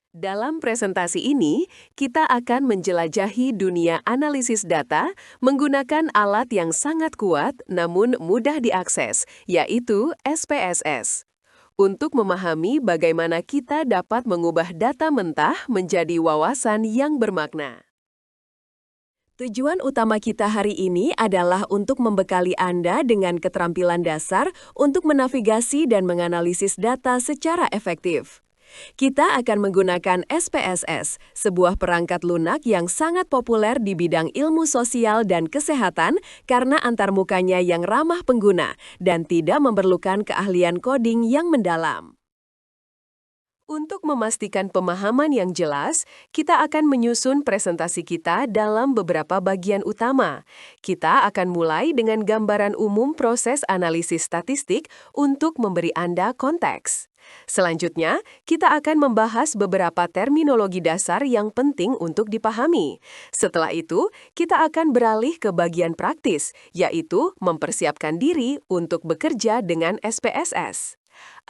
Dalam presentasi ini, kita akan menjelajahi dunia analisis data menggunakan alat yang sangat kuat namun mudah diakses, yaitu SPSS. Untuk memahami bagaimana kita dapat mengubah data mentah menjadi wawasan yang bermakna. Tujuan utama kita hari ini adalah untuk membekali Anda dengan keterampilan dasar untuk menavigasi dan menganalisis data secara efektif. Kita akan menggunakan SPSS, sebuah perangkat lunak yang sangat populer di bidang ilmu sosial dan kesehatan karena antarmukanya yang ramah pengguna dan tidak memerlukan keahlian coding yang mendalam. Untuk memastikan pemahaman yang jelas, kita akan menyusun presentasi kita dalam beberapa bagian utama. Kita akan mulai dengan gambaran umum proses analisis statistik untuk memberi Anda konteks. Selanjutnya, kita akan membahas beberapa terminologi dasar yang penting untuk dipahami. Setelah itu, kita akan beralih ke bagian praktis, yaitu mempersiapkan diri untuk bekerja dengan SPSS.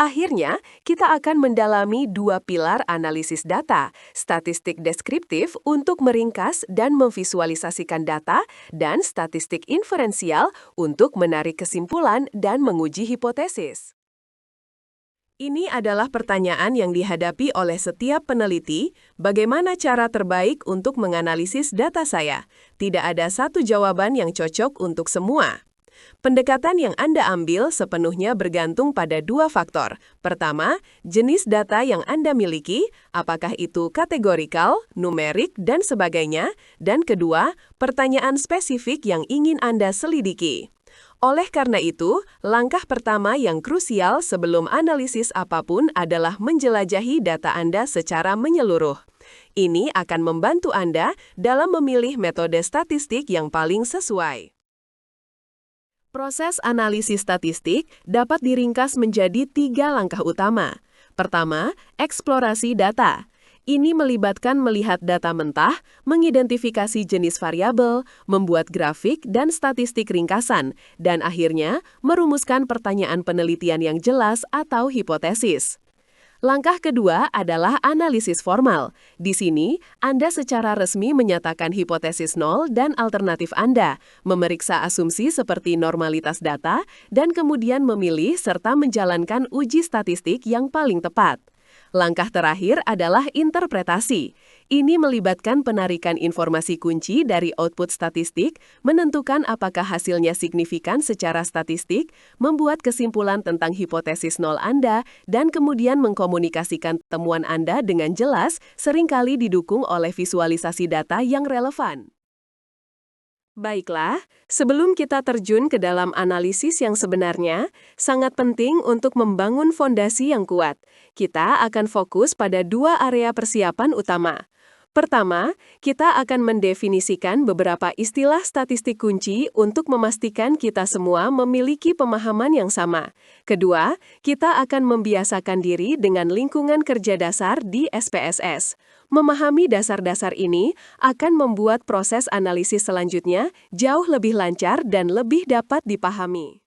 Akhirnya, kita akan mendalami dua pilar analisis data, statistik deskriptif untuk meringkas dan memvisualisasikan data, dan statistik inferensial untuk menarik kesimpulan dan menguji hipotesis. Ini adalah pertanyaan yang dihadapi oleh setiap peneliti, bagaimana cara terbaik untuk menganalisis data saya? Tidak ada satu jawaban yang cocok untuk semua. Pendekatan yang Anda ambil sepenuhnya bergantung pada dua faktor. Pertama, jenis data yang Anda miliki, apakah itu kategorikal, numerik, dan sebagainya. Dan kedua, pertanyaan spesifik yang ingin Anda selidiki. Oleh karena itu, langkah pertama yang krusial sebelum analisis apapun adalah menjelajahi data Anda secara menyeluruh. Ini akan membantu Anda dalam memilih metode statistik yang paling sesuai. Proses analisis statistik dapat diringkas menjadi 3 langkah utama. Pertama, eksplorasi data. Ini melibatkan melihat data mentah, mengidentifikasi jenis variabel, membuat grafik dan statistik ringkasan, dan akhirnya merumuskan pertanyaan penelitian yang jelas atau hipotesis. Langkah kedua adalah analisis formal. Di sini, Anda secara resmi menyatakan hipotesis nol dan alternatif Anda, memeriksa asumsi seperti normalitas data, dan kemudian memilih serta menjalankan uji statistik yang paling tepat. Langkah terakhir adalah interpretasi. Ini melibatkan penarikan informasi kunci dari output statistik, menentukan apakah hasilnya signifikan secara statistik, membuat kesimpulan tentang hipotesis nol Anda, dan kemudian mengkomunikasikan temuan Anda dengan jelas, seringkali didukung oleh visualisasi data yang relevan. Baiklah, sebelum kita terjun ke dalam analisis yang sebenarnya, sangat penting untuk membangun fondasi yang kuat. Kita akan fokus pada dua area persiapan utama. Pertama, kita akan mendefinisikan beberapa istilah statistik kunci untuk memastikan kita semua memiliki pemahaman yang sama. Kedua, kita akan membiasakan diri dengan lingkungan kerja dasar di SPSS. Memahami dasar-dasar ini akan membuat proses analisis selanjutnya jauh lebih lancar dan lebih dapat dipahami.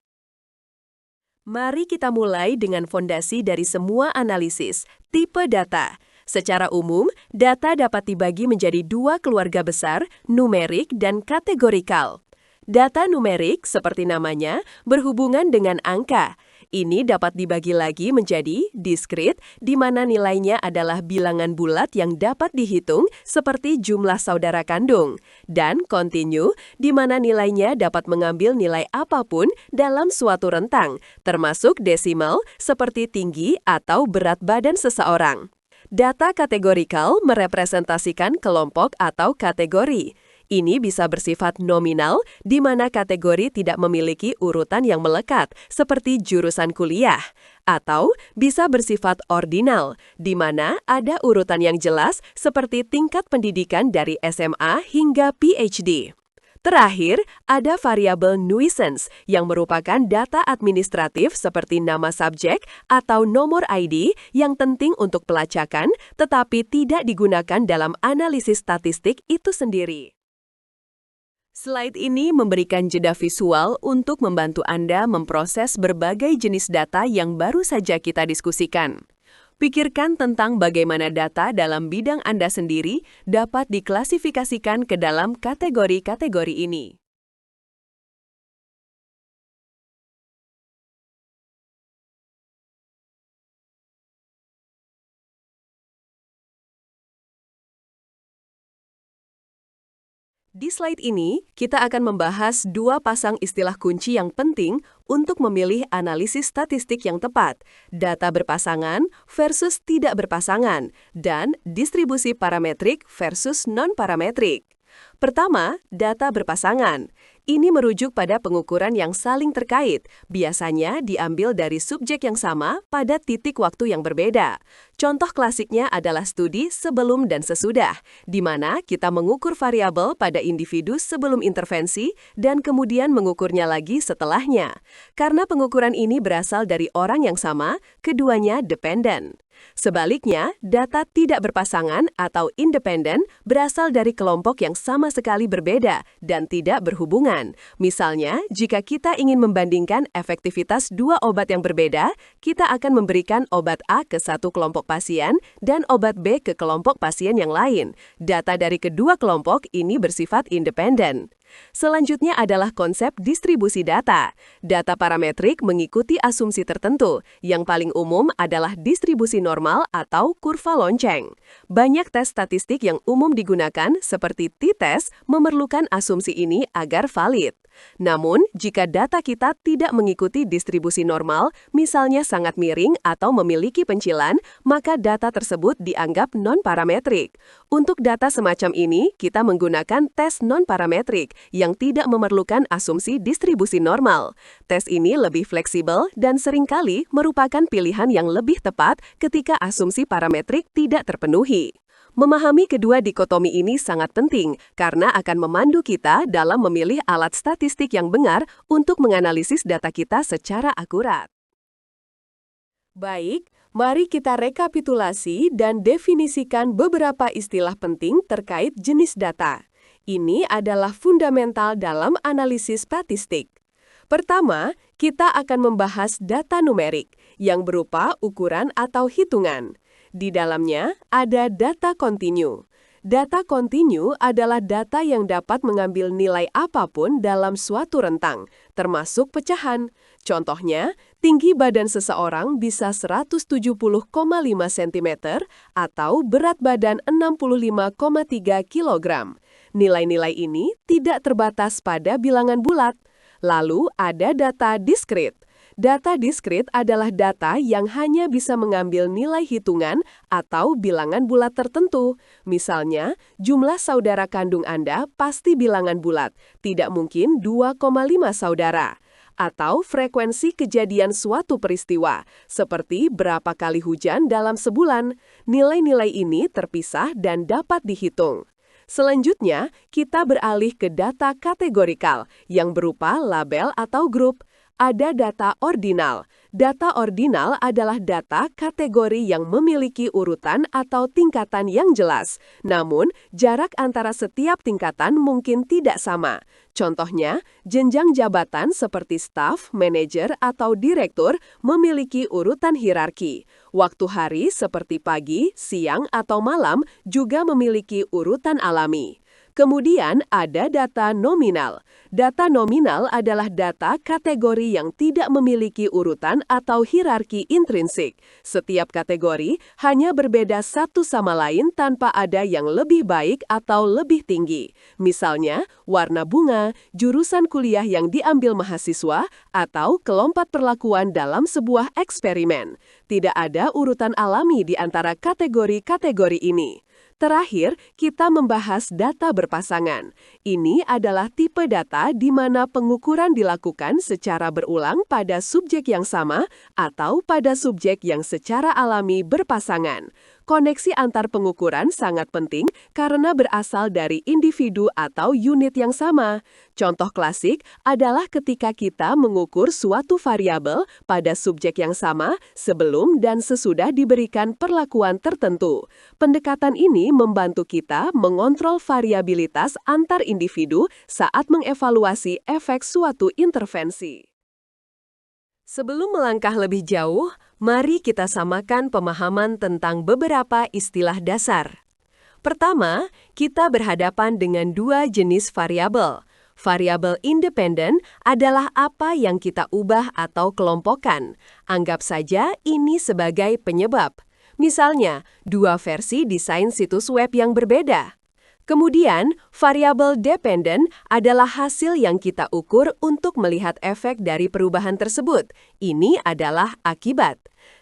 Mari kita mulai dengan fondasi dari semua analisis, tipe data. Secara umum, data dapat dibagi menjadi dua keluarga besar, numerik dan kategorikal. Data numerik, seperti namanya, berhubungan dengan angka. Ini dapat dibagi lagi menjadi diskrit, di mana nilainya adalah bilangan bulat yang dapat dihitung, seperti jumlah saudara kandung. Dan kontinu, di mana nilainya dapat mengambil nilai apapun dalam suatu rentang, termasuk desimal, seperti tinggi atau berat badan seseorang. Data kategorikal merepresentasikan kelompok atau kategori. Ini bisa bersifat nominal, di mana kategori tidak memiliki urutan yang melekat, seperti jurusan kuliah. Atau bisa bersifat ordinal, di mana ada urutan yang jelas, seperti tingkat pendidikan dari SMA hingga PhD. Terakhir, ada variabel nuisance yang merupakan data administratif seperti nama subjek atau nomor ID yang penting untuk pelacakan, tetapi tidak digunakan dalam analisis statistik itu sendiri. Slide ini memberikan jeda visual untuk membantu Anda memproses berbagai jenis data yang baru saja kita diskusikan. Pikirkan tentang bagaimana data dalam bidang Anda sendiri dapat diklasifikasikan ke dalam kategori-kategori ini. Di slide ini, kita akan membahas dua pasang istilah kunci yang penting untuk memilih analisis statistik yang tepat, data berpasangan versus tidak berpasangan, dan distribusi parametrik versus non-parametrik. Pertama, data berpasangan. Ini merujuk pada pengukuran yang saling terkait, biasanya diambil dari subjek yang sama pada titik waktu yang berbeda. Contoh klasiknya adalah studi sebelum dan sesudah, di mana kita mengukur variabel pada individu sebelum intervensi dan kemudian mengukurnya lagi setelahnya. Karena pengukuran ini berasal dari orang yang sama, keduanya dependen. Sebaliknya, data tidak berpasangan atau independen berasal dari kelompok yang sama sekali berbeda dan tidak berhubungan. Misalnya, jika kita ingin membandingkan efektivitas dua obat yang berbeda, kita akan memberikan obat A ke satu kelompok pasien dan obat B ke kelompok pasien yang lain. Data dari kedua kelompok ini bersifat independen. Selanjutnya adalah konsep distribusi data. Data parametrik mengikuti asumsi tertentu. Yang paling umum adalah distribusi normal atau kurva lonceng. Banyak tes statistik yang umum digunakan, seperti t-test, memerlukan asumsi ini agar valid. Namun, jika data kita tidak mengikuti distribusi normal, misalnya sangat miring atau memiliki pencilan, maka data tersebut dianggap non-parametrik. Untuk data semacam ini, kita menggunakan tes non-parametrik yang tidak memerlukan asumsi distribusi normal. Tes ini lebih fleksibel dan seringkali merupakan pilihan yang lebih tepat ketika asumsi parametrik tidak terpenuhi. Memahami kedua dikotomi ini sangat penting karena akan memandu kita dalam memilih alat statistik yang benar untuk menganalisis data kita secara akurat. Baik, mari kita rekapitulasi dan definisikan beberapa istilah penting terkait jenis data. Ini adalah fundamental dalam analisis statistik. Pertama, kita akan membahas data numerik yang berupa ukuran atau hitungan. Di dalamnya ada data kontinu. Data kontinu adalah data yang dapat mengambil nilai apapun dalam suatu rentang, termasuk pecahan. Contohnya, tinggi badan seseorang bisa 170,5 cm atau berat badan 65,3 kg. Nilai-nilai ini tidak terbatas pada bilangan bulat. Lalu ada data diskrit. Data diskrit adalah data yang hanya bisa mengambil nilai hitungan atau bilangan bulat tertentu. Misalnya, jumlah saudara kandung Anda pasti bilangan bulat, tidak mungkin 2,5 saudara. Atau frekuensi kejadian suatu peristiwa, seperti berapa kali hujan dalam sebulan. Nilai-nilai ini terpisah dan dapat dihitung. Selanjutnya, kita beralih ke data kategorikal yang berupa label atau grup. Ada data ordinal. Data ordinal adalah data kategori yang memiliki urutan atau tingkatan yang jelas. Namun, jarak antara setiap tingkatan mungkin tidak sama. Contohnya, jenjang jabatan seperti staf, manajer, atau direktur memiliki urutan hierarki. Waktu hari seperti pagi, siang, atau malam juga memiliki urutan alami. Kemudian ada data nominal. Data nominal adalah data kategori yang tidak memiliki urutan atau hierarki intrinsik. Setiap kategori hanya berbeda satu sama lain tanpa ada yang lebih baik atau lebih tinggi. Misalnya, warna bunga, jurusan kuliah yang diambil mahasiswa, atau kelompat perlakuan dalam sebuah eksperimen. Tidak ada urutan alami di antara kategori-kategori ini. Terakhir, kita membahas data berpasangan. Ini adalah tipe data di mana pengukuran dilakukan secara berulang pada subjek yang sama atau pada subjek yang secara alami berpasangan. Koneksi antar pengukuran sangat penting karena berasal dari individu atau unit yang sama. Contoh klasik adalah ketika kita mengukur suatu variabel pada subjek yang sama sebelum dan sesudah diberikan perlakuan tertentu. Pendekatan ini membantu kita mengontrol variabilitas antar individu saat mengevaluasi efek suatu intervensi. Sebelum melangkah lebih jauh, Mari kita samakan pemahaman tentang beberapa istilah dasar. Pertama, kita berhadapan dengan dua jenis variabel. Variabel independen adalah apa yang kita ubah atau kelompokkan. Anggap saja ini sebagai penyebab. Misalnya, dua versi desain situs web yang berbeda. Kemudian, variabel dependen adalah hasil yang kita ukur untuk melihat efek dari perubahan tersebut. Ini adalah akibat.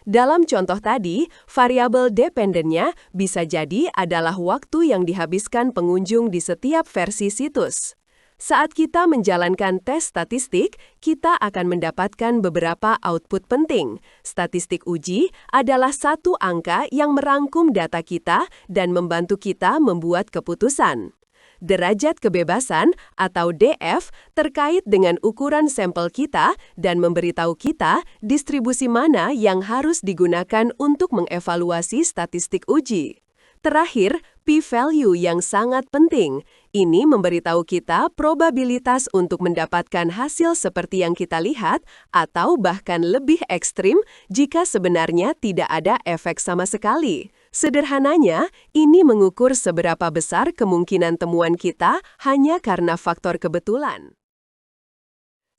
Dalam contoh tadi, variabel dependennya bisa jadi adalah waktu yang dihabiskan pengunjung di setiap versi situs. Saat kita menjalankan tes statistik, kita akan mendapatkan beberapa output penting. Statistik uji adalah satu angka yang merangkum data kita dan membantu kita membuat keputusan. Derajat kebebasan atau DF terkait dengan ukuran sampel kita dan memberitahu kita distribusi mana yang harus digunakan untuk mengevaluasi statistik uji. Terakhir, p-value yang sangat penting. Ini memberitahu kita probabilitas untuk mendapatkan hasil seperti yang kita lihat atau bahkan lebih ekstrim jika sebenarnya tidak ada efek sama sekali. Sederhananya, ini mengukur seberapa besar kemungkinan temuan kita hanya karena faktor kebetulan.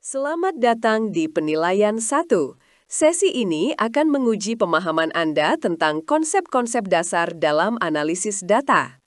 Selamat datang di Penilaian 1. Sesi ini akan menguji pemahaman Anda tentang konsep-konsep dasar dalam analisis data.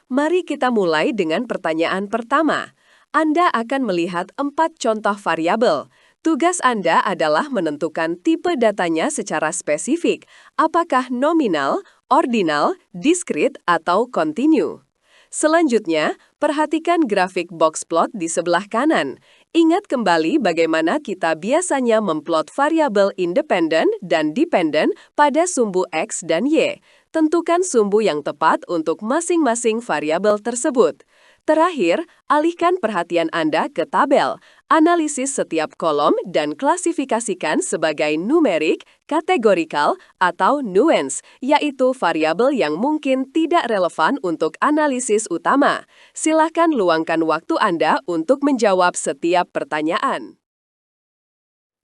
Mari kita mulai dengan pertanyaan pertama. Anda akan melihat 4 contoh variabel. Tugas Anda adalah menentukan tipe datanya secara spesifik, apakah nominal, ordinal, discrete, atau continue. Selanjutnya, perhatikan grafik box plot di sebelah kanan. Ingat kembali bagaimana kita biasanya memplot variabel independen dan dependen pada sumbu X dan Y. Tentukan sumbu yang tepat untuk masing-masing variabel tersebut. Terakhir, alihkan perhatian Anda ke tabel. Analisis setiap kolom dan klasifikasikan sebagai numerik, kategorikal, atau nuance, yaitu variabel yang mungkin tidak relevan untuk analisis utama. Silakan luangkan waktu Anda untuk menjawab setiap pertanyaan.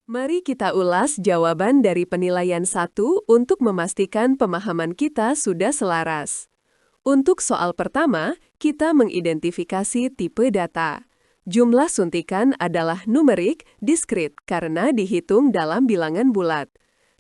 Mari kita ulas jawaban dari penilaian 1 untuk memastikan pemahaman kita sudah selaras. Untuk soal pertama, kita mengidentifikasi tipe data. Jumlah suntikan adalah numerik, discrete karena dihitung dalam bilangan bulat.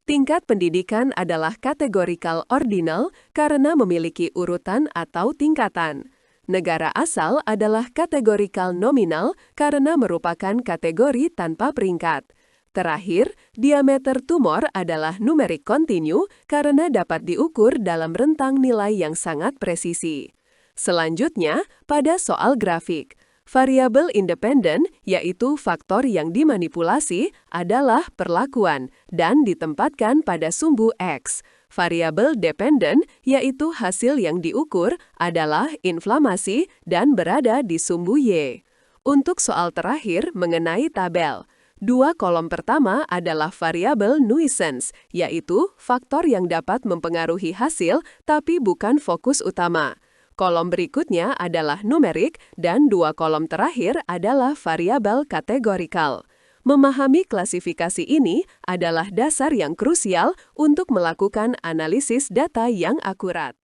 Tingkat pendidikan adalah kategorikal ordinal karena memiliki urutan atau tingkatan. Negara asal adalah kategorikal nominal karena merupakan kategori tanpa peringkat. Terakhir, diameter tumor adalah numerik kontinu karena dapat diukur dalam rentang nilai yang sangat presisi. Selanjutnya, pada soal grafik, variabel independen, yaitu faktor yang dimanipulasi, adalah perlakuan dan ditempatkan pada sumbu X. Variabel dependen, yaitu hasil yang diukur, adalah inflamasi dan berada di sumbu Y. Untuk soal terakhir mengenai tabel, dua kolom pertama adalah variabel nuisance, yaitu faktor yang dapat mempengaruhi hasil tapi bukan fokus utama. Kolom berikutnya adalah numerik dan dua kolom terakhir adalah variabel kategorikal. Memahami klasifikasi ini adalah dasar yang krusial untuk melakukan analisis data yang akurat.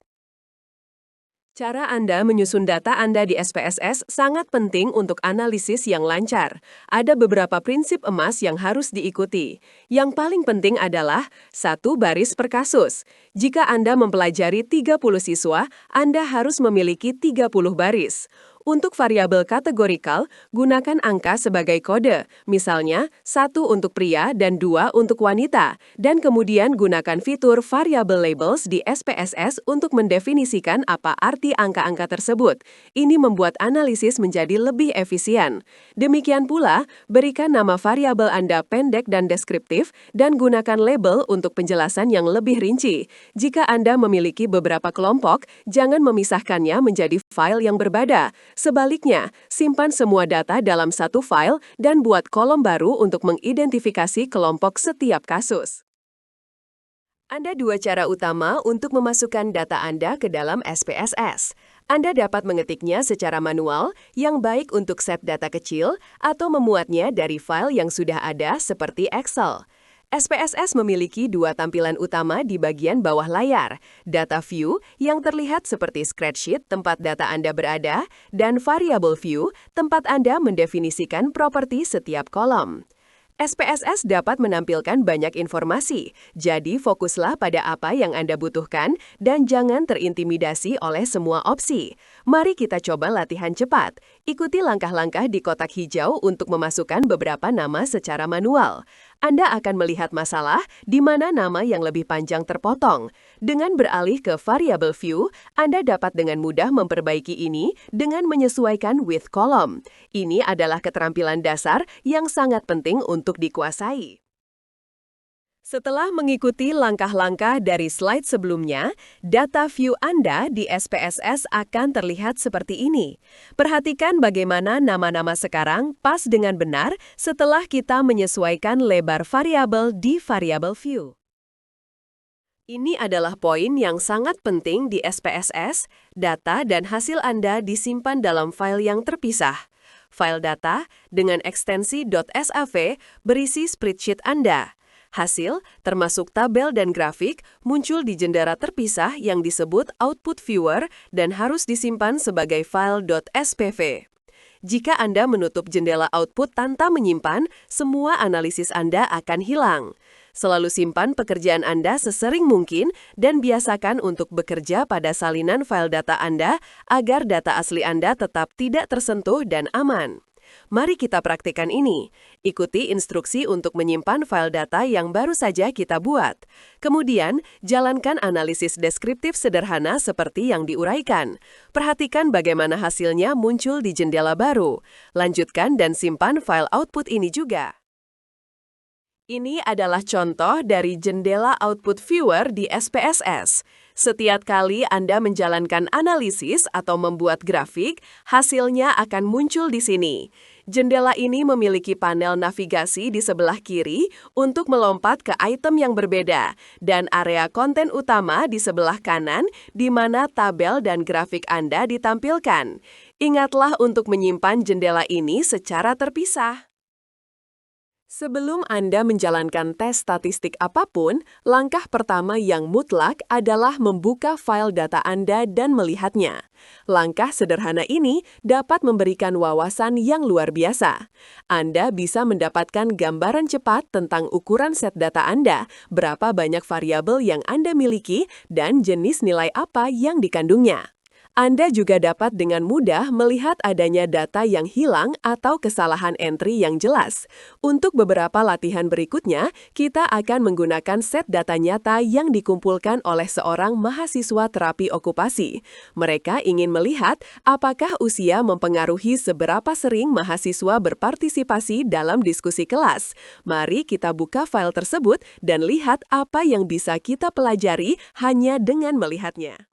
Cara Anda menyusun data Anda di SPSS sangat penting untuk analisis yang lancar. Ada beberapa prinsip emas yang harus diikuti. Yang paling penting adalah 1 baris per kasus. Jika Anda mempelajari 30 siswa, Anda harus memiliki 30 baris. Untuk variabel kategorikal, gunakan angka sebagai kode, misalnya 1 untuk pria dan 2 untuk wanita, dan kemudian gunakan fitur variable labels di SPSS untuk mendefinisikan apa arti angka-angka tersebut. Ini membuat analisis menjadi lebih efisien. Demikian pula, berikan nama variabel Anda pendek dan deskriptif, dan gunakan label untuk penjelasan yang lebih rinci. Jika Anda memiliki beberapa kelompok, jangan memisahkannya menjadi file yang berbeda. Sebaliknya, simpan semua data dalam satu file dan buat kolom baru untuk mengidentifikasi kelompok setiap kasus. Ada dua cara utama untuk memasukkan data Anda ke dalam SPSS. Anda dapat mengetiknya secara manual, yang baik untuk set data kecil, atau memuatnya dari file yang sudah ada seperti Excel. SPSS memiliki dua tampilan utama di bagian bawah layar, Data View yang terlihat seperti spreadsheet tempat data Anda berada, dan Variable View tempat Anda mendefinisikan properti setiap kolom. SPSS dapat menampilkan banyak informasi, jadi fokuslah pada apa yang Anda butuhkan dan jangan terintimidasi oleh semua opsi. Mari kita coba latihan cepat. Ikuti langkah-langkah di kotak hijau untuk memasukkan beberapa nama secara manual. Anda akan melihat masalah di mana nama yang lebih panjang terpotong. Dengan beralih ke Variable View, Anda dapat dengan mudah memperbaiki ini dengan menyesuaikan width column. Ini adalah keterampilan dasar yang sangat penting untuk dikuasai. Setelah mengikuti langkah-langkah dari slide sebelumnya, data view Anda di SPSS akan terlihat seperti ini. Perhatikan bagaimana nama-nama sekarang pas dengan benar setelah kita menyesuaikan lebar variabel di variable view. Ini adalah poin yang sangat penting di SPSS, data dan hasil Anda disimpan dalam file yang terpisah. File data dengan ekstensi .sav berisi spreadsheet Anda. Hasil, termasuk tabel dan grafik, muncul di jendela terpisah yang disebut Output Viewer dan harus disimpan sebagai file .spv. Jika Anda menutup jendela output tanpa menyimpan, semua analisis Anda akan hilang. Selalu simpan pekerjaan Anda sesering mungkin dan biasakan untuk bekerja pada salinan file data Anda agar data asli Anda tetap tidak tersentuh dan aman. Mari kita praktikkan ini. Ikuti instruksi untuk menyimpan file data yang baru saja kita buat. Kemudian, jalankan analisis deskriptif sederhana seperti yang diuraikan. Perhatikan bagaimana hasilnya muncul di jendela baru. Lanjutkan dan simpan file output ini juga. Ini adalah contoh dari jendela output viewer di SPSS. Setiap kali Anda menjalankan analisis atau membuat grafik, hasilnya akan muncul di sini. Jendela ini memiliki panel navigasi di sebelah kiri untuk melompat ke item yang berbeda, dan area konten utama di sebelah kanan di mana tabel dan grafik Anda ditampilkan. Ingatlah untuk menyimpan jendela ini secara terpisah. Sebelum Anda menjalankan tes statistik apapun, langkah pertama yang mutlak adalah membuka file data Anda dan melihatnya. Langkah sederhana ini dapat memberikan wawasan yang luar biasa. Anda bisa mendapatkan gambaran cepat tentang ukuran set data Anda, berapa banyak variabel yang Anda miliki, dan jenis nilai apa yang dikandungnya. Anda juga dapat dengan mudah melihat adanya data yang hilang atau kesalahan entry yang jelas. Untuk beberapa latihan berikutnya, kita akan menggunakan set data nyata yang dikumpulkan oleh seorang mahasiswa terapi okupasi. Mereka ingin melihat apakah usia mempengaruhi seberapa sering mahasiswa berpartisipasi dalam diskusi kelas. Mari kita buka file tersebut dan lihat apa yang bisa kita pelajari hanya dengan melihatnya.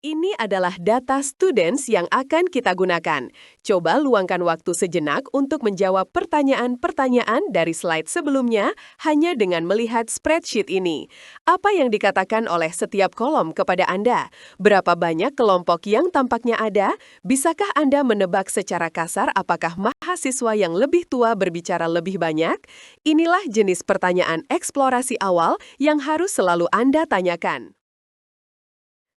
Ini adalah data students yang akan kita gunakan. Coba luangkan waktu sejenak untuk menjawab pertanyaan-pertanyaan dari slide sebelumnya hanya dengan melihat spreadsheet ini. Apa yang dikatakan oleh setiap kolom kepada Anda? Berapa banyak kelompok yang tampaknya ada? Bisakah Anda menebak secara kasar apakah mahasiswa yang lebih tua berbicara lebih banyak? Inilah jenis pertanyaan eksplorasi awal yang harus selalu Anda tanyakan.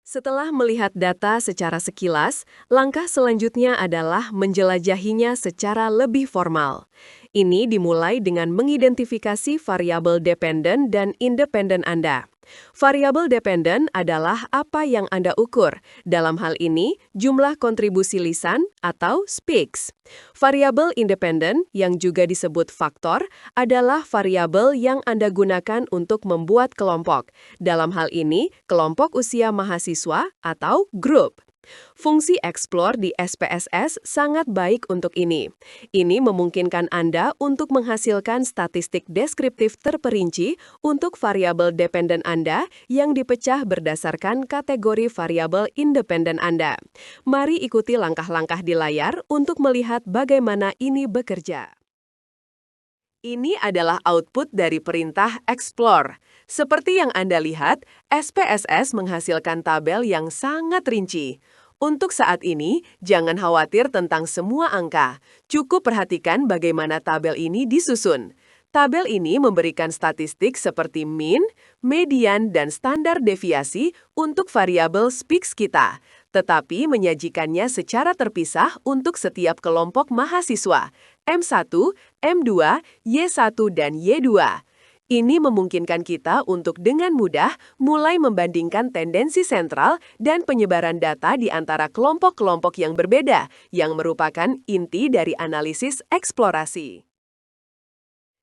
Setelah melihat data secara sekilas, langkah selanjutnya adalah menjelajahinya secara lebih formal. Ini dimulai dengan mengidentifikasi variabel dependen dan independen Anda. Variabel dependen adalah apa yang Anda ukur, dalam hal ini jumlah kontribusi lisan atau speaks. Variabel independen, yang juga disebut faktor, adalah variabel yang Anda gunakan untuk membuat kelompok. Dalam hal ini, kelompok usia mahasiswa atau grup. Fungsi Explore di SPSS sangat baik untuk ini. Ini memungkinkan Anda untuk menghasilkan statistik deskriptif terperinci untuk variabel dependen Anda yang dipecah berdasarkan kategori variabel independen Anda. Mari ikuti langkah-langkah di layar untuk melihat bagaimana ini bekerja. Ini adalah output dari perintah Explore. Seperti yang Anda lihat, SPSS menghasilkan tabel yang sangat rinci. Untuk saat ini, jangan khawatir tentang semua angka. Cukup perhatikan bagaimana tabel ini disusun. Tabel ini memberikan statistik seperti mean, median, dan standar deviasi untuk variabel SPIX kita, tetapi menyajikannya secara terpisah untuk setiap kelompok mahasiswa, M1, M2, Y1, dan Y2. Ini memungkinkan kita untuk dengan mudah mulai membandingkan tendensi sentral dan penyebaran data di antara kelompok-kelompok yang berbeda, yang merupakan inti dari analisis eksplorasi.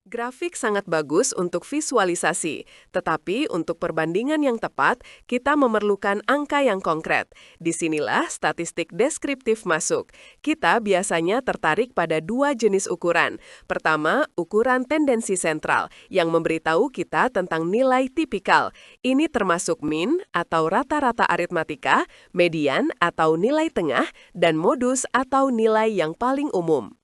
Grafik sangat bagus untuk visualisasi, tetapi untuk perbandingan yang tepat, kita memerlukan angka yang konkret. Disinilah statistik deskriptif masuk. Kita biasanya tertarik pada dua jenis ukuran. Pertama, ukuran tendensi sentral, yang memberitahu kita tentang nilai tipikal. Ini termasuk mean atau rata-rata aritmatika, median atau nilai tengah, dan modus atau nilai yang paling umum.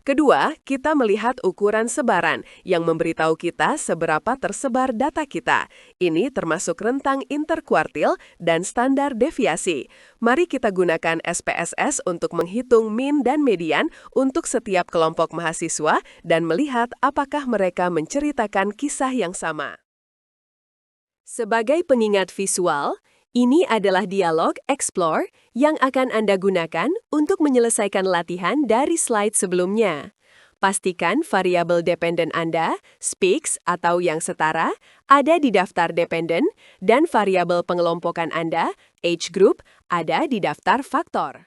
Kedua, kita melihat ukuran sebaran yang memberitahu kita seberapa tersebar data kita. Ini termasuk rentang interkuartil dan standar deviasi. Mari kita gunakan SPSS untuk menghitung mean dan median untuk setiap kelompok mahasiswa dan melihat apakah mereka menceritakan kisah yang sama. Sebagai pengingat visual, ini adalah dialog Explore yang akan Anda gunakan untuk menyelesaikan latihan dari slide sebelumnya. Pastikan variabel dependen Anda, SPIX atau yang setara, ada di daftar dependen, dan variabel pengelompokan Anda, age group, ada di daftar faktor.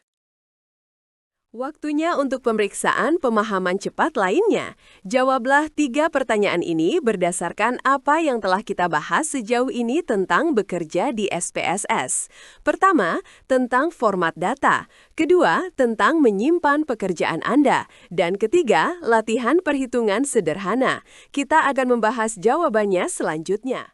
Waktunya untuk pemeriksaan pemahaman cepat lainnya. Jawablah 3 pertanyaan ini berdasarkan apa yang telah kita bahas sejauh ini tentang bekerja di SPSS. Pertama, tentang format data. Kedua, tentang menyimpan pekerjaan Anda. Dan ketiga, latihan perhitungan sederhana. Kita akan membahas jawabannya selanjutnya.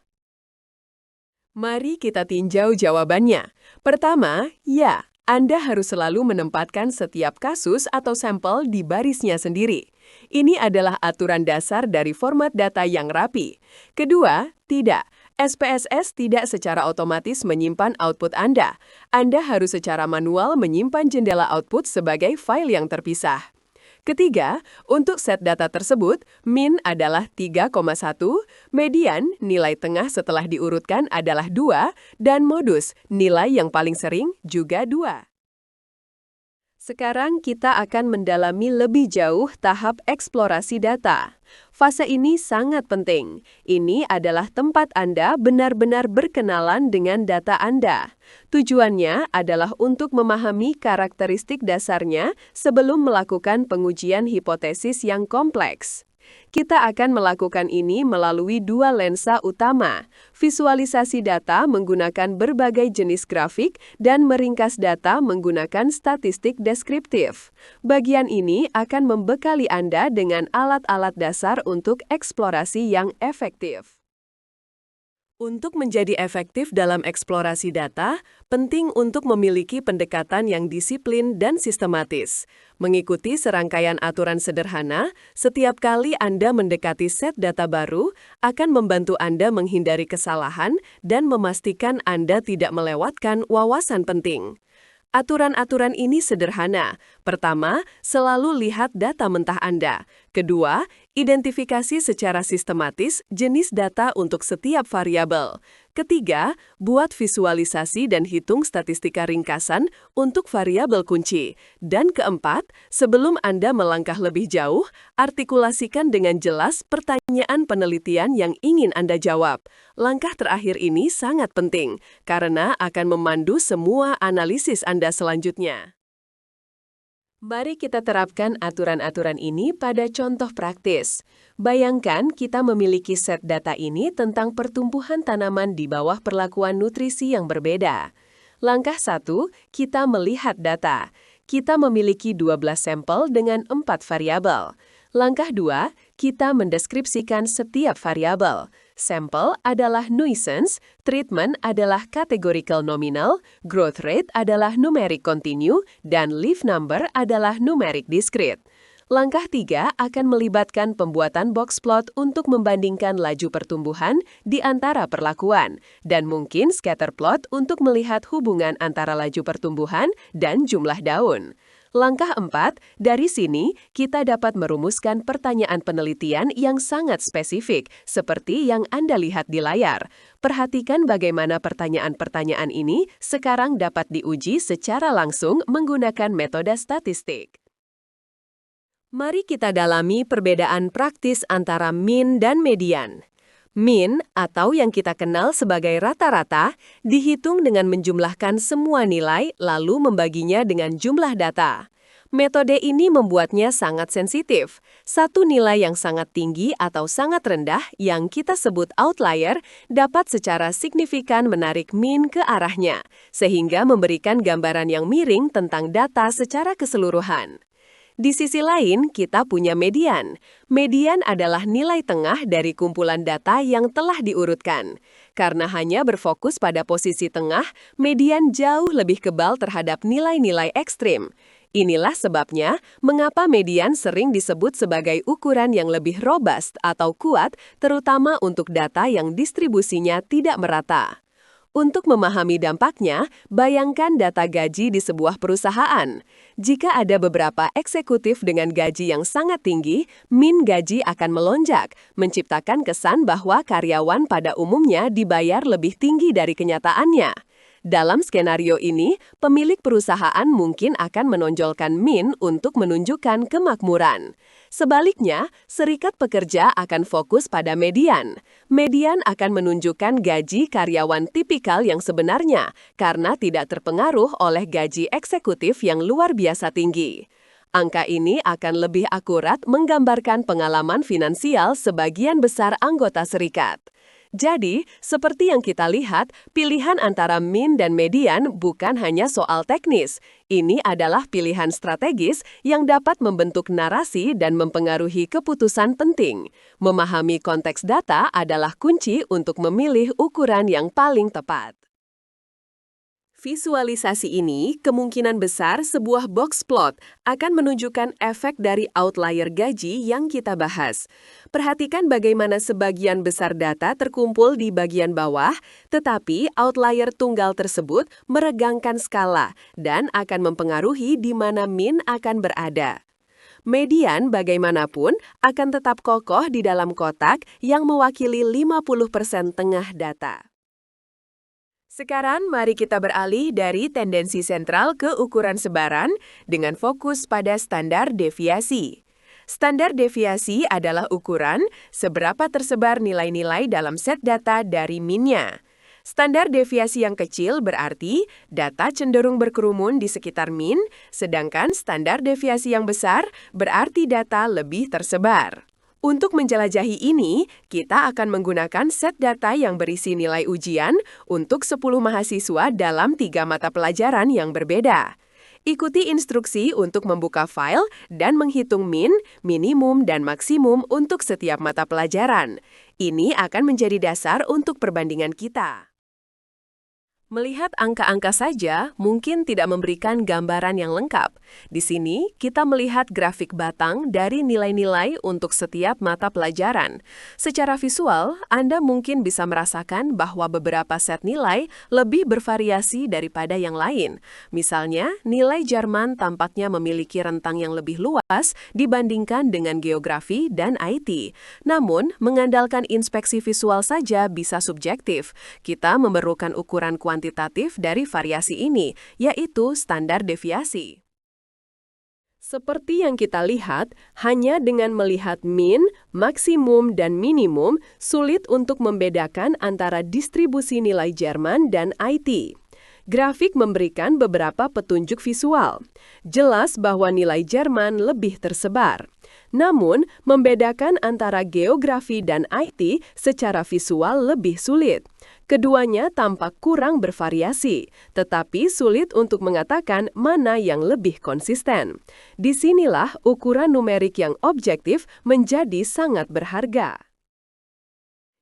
Mari kita tinjau jawabannya. Pertama, ya. Anda harus selalu menempatkan setiap kasus atau sampel di barisnya sendiri. Ini adalah aturan dasar dari format data yang rapi. Kedua, tidak. SPSS tidak secara otomatis menyimpan output Anda. Anda harus secara manual menyimpan jendela output sebagai file yang terpisah. Ketiga, untuk set data tersebut, mean adalah 3,1, median, nilai tengah setelah diurutkan adalah 2, dan modus, nilai yang paling sering, juga 2. Sekarang kita akan mendalami lebih jauh tahap eksplorasi data. Fase ini sangat penting. Ini adalah tempat Anda benar-benar berkenalan dengan data Anda. Tujuannya adalah untuk memahami karakteristik dasarnya sebelum melakukan pengujian hipotesis yang kompleks. Kita akan melakukan ini melalui 2 lensa utama, visualisasi data menggunakan berbagai jenis grafik dan meringkas data menggunakan statistik deskriptif. Bagian ini akan membekali Anda dengan alat-alat dasar untuk eksplorasi yang efektif. Untuk menjadi efektif dalam eksplorasi data, penting untuk memiliki pendekatan yang disiplin dan sistematis. Mengikuti serangkaian aturan sederhana, setiap kali Anda mendekati set data baru, akan membantu Anda menghindari kesalahan dan memastikan Anda tidak melewatkan wawasan penting. Aturan-aturan ini sederhana. Pertama, selalu lihat data mentah Anda. Kedua, identifikasi secara sistematis jenis data untuk setiap variabel. Ketiga, buat visualisasi dan hitung statistika ringkasan untuk variabel kunci. Dan keempat, sebelum Anda melangkah lebih jauh, artikulasikan dengan jelas pertanyaan penelitian yang ingin Anda jawab. Langkah terakhir ini sangat penting, karena akan memandu semua analisis Anda selanjutnya. Mari kita terapkan aturan-aturan ini pada contoh praktis. Bayangkan kita memiliki set data ini tentang pertumbuhan tanaman di bawah perlakuan nutrisi yang berbeda. Langkah 1, kita melihat data. Kita memiliki 12 sampel dengan 4 variabel. Langkah 2, kita mendeskripsikan setiap variabel. Sampel adalah nuisance, treatment adalah categorical nominal, growth rate adalah numeric continue, dan leaf number adalah numeric discrete. Langkah 3 akan melibatkan pembuatan box plot untuk membandingkan laju pertumbuhan di antara perlakuan, dan mungkin scatter plot untuk melihat hubungan antara laju pertumbuhan dan jumlah daun. Langkah 4, dari sini kita dapat merumuskan pertanyaan penelitian yang sangat spesifik, seperti yang Anda lihat di layar. Perhatikan bagaimana pertanyaan-pertanyaan ini sekarang dapat diuji secara langsung menggunakan metode statistik. Mari kita dalami perbedaan praktis antara mean dan median. Mean, atau yang kita kenal sebagai rata-rata, dihitung dengan menjumlahkan semua nilai lalu membaginya dengan jumlah data. Metode ini membuatnya sangat sensitif. Satu nilai yang sangat tinggi atau sangat rendah yang kita sebut outlier dapat secara signifikan menarik mean ke arahnya, sehingga memberikan gambaran yang miring tentang data secara keseluruhan. Di sisi lain, kita punya median. Median adalah nilai tengah dari kumpulan data yang telah diurutkan. Karena hanya berfokus pada posisi tengah, median jauh lebih kebal terhadap nilai-nilai ekstrim. Inilah sebabnya mengapa median sering disebut sebagai ukuran yang lebih robust atau kuat, terutama untuk data yang distribusinya tidak merata. Untuk memahami dampaknya, bayangkan data gaji di sebuah perusahaan. Jika ada beberapa eksekutif dengan gaji yang sangat tinggi, mean gaji akan melonjak, menciptakan kesan bahwa karyawan pada umumnya dibayar lebih tinggi dari kenyataannya. Dalam skenario ini, pemilik perusahaan mungkin akan menonjolkan mean untuk menunjukkan kemakmuran. Sebaliknya, serikat pekerja akan fokus pada median. Median akan menunjukkan gaji karyawan tipikal yang sebenarnya, karena tidak terpengaruh oleh gaji eksekutif yang luar biasa tinggi. Angka ini akan lebih akurat menggambarkan pengalaman finansial sebagian besar anggota serikat. Jadi, seperti yang kita lihat, pilihan antara mean dan median bukan hanya soal teknis. Ini adalah pilihan strategis yang dapat membentuk narasi dan mempengaruhi keputusan penting. Memahami konteks data adalah kunci untuk memilih ukuran yang paling tepat. Visualisasi ini kemungkinan besar sebuah box plot akan menunjukkan efek dari outlier gaji yang kita bahas. Perhatikan bagaimana sebagian besar data terkumpul di bagian bawah, tetapi outlier tunggal tersebut meregangkan skala dan akan mempengaruhi di mana mean akan berada. Median bagaimanapun akan tetap kokoh di dalam kotak yang mewakili 50% tengah data. Sekarang mari kita beralih dari tendensi sentral ke ukuran sebaran dengan fokus pada standar deviasi. Standar deviasi adalah ukuran seberapa tersebar nilai-nilai dalam set data dari mean-nya. Standar deviasi yang kecil berarti data cenderung berkerumun di sekitar mean, sedangkan standar deviasi yang besar berarti data lebih tersebar. Untuk menjelajahi ini, kita akan menggunakan set data yang berisi nilai ujian untuk 10 mahasiswa dalam 3 mata pelajaran yang berbeda. Ikuti instruksi untuk membuka file dan menghitung mean, minimum, dan maksimum untuk setiap mata pelajaran. Ini akan menjadi dasar untuk perbandingan kita. Melihat angka-angka saja mungkin tidak memberikan gambaran yang lengkap. Di sini, kita melihat grafik batang dari nilai-nilai untuk setiap mata pelajaran. Secara visual, Anda mungkin bisa merasakan bahwa beberapa set nilai lebih bervariasi daripada yang lain. Misalnya, nilai Jerman tampaknya memiliki rentang yang lebih luas dibandingkan dengan geografi dan IT. Namun, mengandalkan inspeksi visual saja bisa subjektif. Kita memerlukan ukuran kuantitatif dari variasi ini, yaitu standar deviasi. Seperti yang kita lihat, hanya dengan melihat mean, maksimum, dan minimum, sulit untuk membedakan antara distribusi nilai Jerman dan IT. Grafik memberikan beberapa petunjuk visual. Jelas bahwa nilai Jerman lebih tersebar. Namun, membedakan antara geografi dan IT secara visual lebih sulit. Keduanya tampak kurang bervariasi, tetapi sulit untuk mengatakan mana yang lebih konsisten. Disinilah ukuran numerik yang objektif menjadi sangat berharga.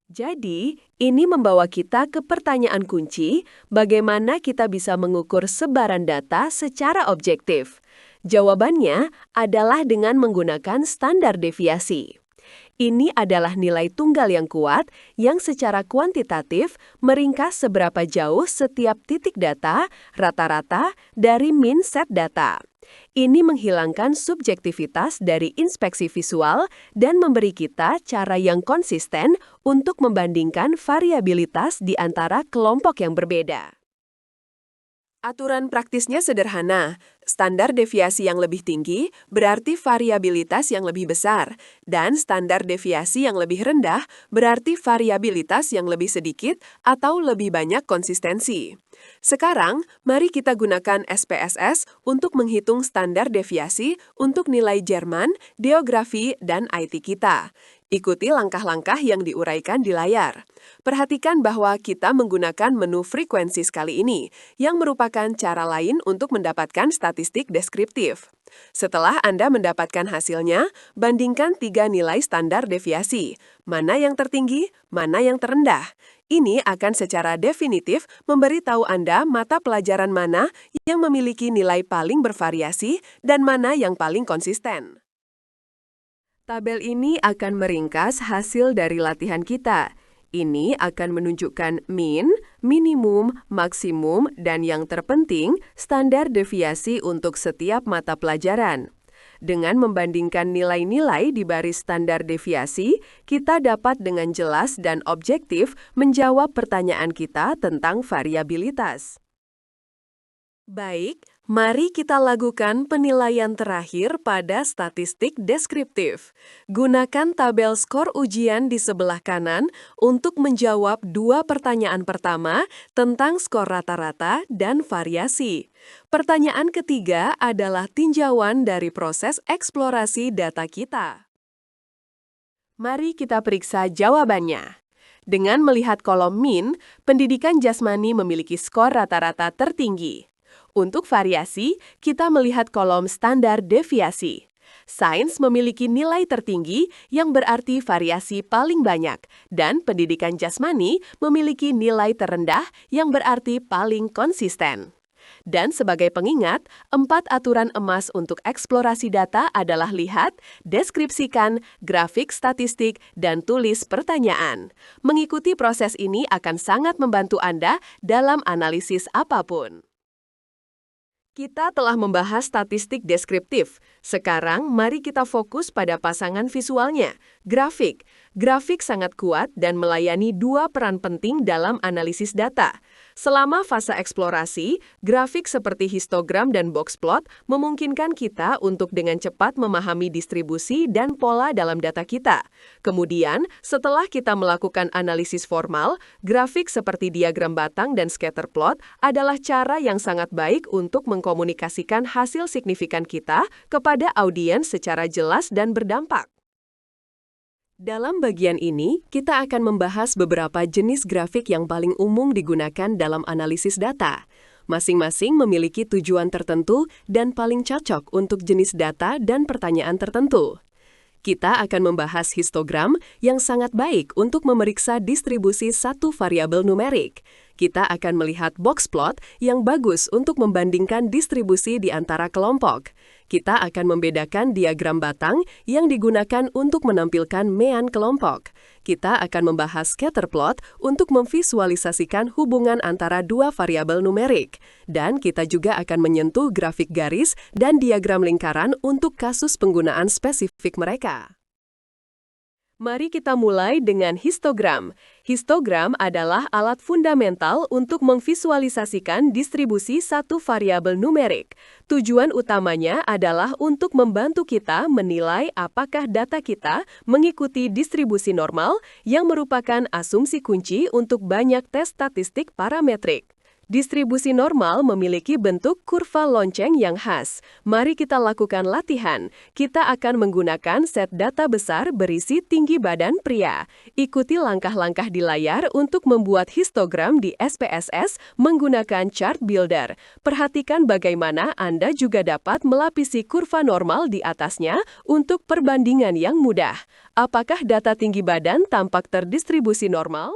Jadi, ini membawa kita ke pertanyaan kunci, bagaimana kita bisa mengukur sebaran data secara objektif? Jawabannya adalah dengan menggunakan standar deviasi. Ini adalah nilai tunggal yang kuat yang secara kuantitatif meringkas seberapa jauh setiap titik data rata-rata dari min set data. Ini menghilangkan subjektivitas dari inspeksi visual dan memberi kita cara yang konsisten untuk membandingkan variabilitas di antara kelompok yang berbeda. Aturan praktisnya sederhana. Standar deviasi yang lebih tinggi berarti variabilitas yang lebih besar, dan standar deviasi yang lebih rendah berarti variabilitas yang lebih sedikit atau lebih banyak konsistensi. Sekarang, mari kita gunakan SPSS untuk menghitung standar deviasi untuk nilai Jerman, geografi, dan IT kita. Ikuti langkah-langkah yang diuraikan di layar. Perhatikan bahwa kita menggunakan menu frekuensi sekali ini, yang merupakan cara lain untuk mendapatkan statistik deskriptif. Setelah Anda mendapatkan hasilnya, bandingkan 3 nilai standar deviasi. Mana yang tertinggi, mana yang terendah. Ini akan secara definitif memberitahu Anda mata pelajaran mana yang memiliki nilai paling bervariasi dan mana yang paling konsisten. Tabel ini akan meringkas hasil dari latihan kita. Ini akan menunjukkan min, minimum, maksimum, dan yang terpenting, standar deviasi untuk setiap mata pelajaran. Dengan membandingkan nilai-nilai di baris standar deviasi, kita dapat dengan jelas dan objektif menjawab pertanyaan kita tentang variabilitas. Baik, mari kita lakukan penilaian terakhir pada statistik deskriptif. Gunakan tabel skor ujian di sebelah kanan untuk menjawab 2 pertanyaan pertama tentang skor rata-rata dan variasi. Pertanyaan ketiga adalah tinjauan dari proses eksplorasi data kita. Mari kita periksa jawabannya. Dengan melihat kolom min, pendidikan jasmani memiliki skor rata-rata tertinggi. Untuk variasi, kita melihat kolom standar deviasi. Sains memiliki nilai tertinggi yang berarti variasi paling banyak, dan pendidikan jasmani memiliki nilai terendah yang berarti paling konsisten. Dan sebagai pengingat, 4 aturan emas untuk eksplorasi data adalah lihat, deskripsikan, grafik statistik, dan tulis pertanyaan. Mengikuti proses ini akan sangat membantu Anda dalam analisis apapun. Kita telah membahas statistik deskriptif. Sekarang, mari kita fokus pada pasangan visualnya, grafik. Grafik sangat kuat dan melayani 2 peran penting dalam analisis data. Selama fase eksplorasi, grafik seperti histogram dan box plot memungkinkan kita untuk dengan cepat memahami distribusi dan pola dalam data kita. Kemudian, setelah kita melakukan analisis formal, grafik seperti diagram batang dan scatter plot adalah cara yang sangat baik untuk mengkomunikasikan hasil signifikan kita kepada audiens secara jelas dan berdampak. Dalam bagian ini, kita akan membahas beberapa jenis grafik yang paling umum digunakan dalam analisis data. Masing-masing memiliki tujuan tertentu dan paling cocok untuk jenis data dan pertanyaan tertentu. Kita akan membahas histogram yang sangat baik untuk memeriksa distribusi satu variabel numerik. Kita akan melihat box plot yang bagus untuk membandingkan distribusi di antara kelompok. Kita akan membedakan diagram batang yang digunakan untuk menampilkan mean kelompok. Kita akan membahas scatter plot untuk memvisualisasikan hubungan antara 2 variabel numerik. Dan kita juga akan menyentuh grafik garis dan diagram lingkaran untuk kasus penggunaan spesifik mereka. Mari kita mulai dengan histogram. Histogram adalah alat fundamental untuk memvisualisasikan distribusi satu variabel numerik. Tujuan utamanya adalah untuk membantu kita menilai apakah data kita mengikuti distribusi normal yang merupakan asumsi kunci untuk banyak tes statistik parametrik. Distribusi normal memiliki bentuk kurva lonceng yang khas. Mari kita lakukan latihan. Kita akan menggunakan set data besar berisi tinggi badan pria. Ikuti langkah-langkah di layar untuk membuat histogram di SPSS menggunakan chart builder. Perhatikan bagaimana Anda juga dapat melapisi kurva normal di atasnya untuk perbandingan yang mudah. Apakah data tinggi badan tampak terdistribusi normal?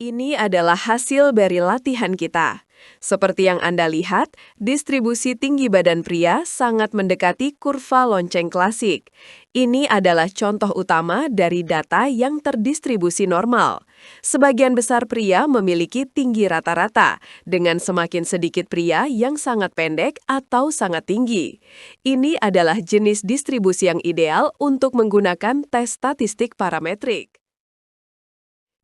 Ini adalah hasil dari latihan kita. Seperti yang Anda lihat, distribusi tinggi badan pria sangat mendekati kurva lonceng klasik. Ini adalah contoh utama dari data yang terdistribusi normal. Sebagian besar pria memiliki tinggi rata-rata, dengan semakin sedikit pria yang sangat pendek atau sangat tinggi. Ini adalah jenis distribusi yang ideal untuk menggunakan tes statistik parametrik.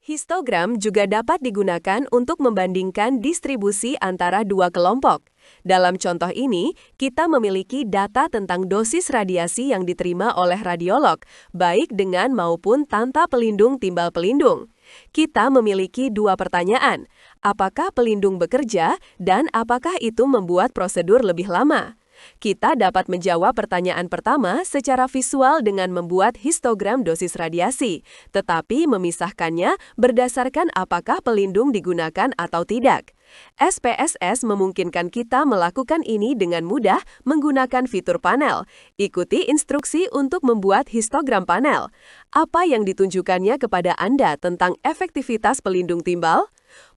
Histogram juga dapat digunakan untuk membandingkan distribusi antara dua kelompok. Dalam contoh ini, kita memiliki data tentang dosis radiasi yang diterima oleh radiolog, baik dengan maupun tanpa pelindung timbal pelindung. Kita memiliki dua pertanyaan, apakah pelindung bekerja dan apakah itu membuat prosedur lebih lama? Kita dapat menjawab pertanyaan pertama secara visual dengan membuat histogram dosis radiasi, tetapi memisahkannya berdasarkan apakah pelindung digunakan atau tidak. SPSS memungkinkan kita melakukan ini dengan mudah menggunakan fitur panel. Ikuti instruksi untuk membuat histogram panel. Apa yang ditunjukkannya kepada Anda tentang efektivitas pelindung timbal?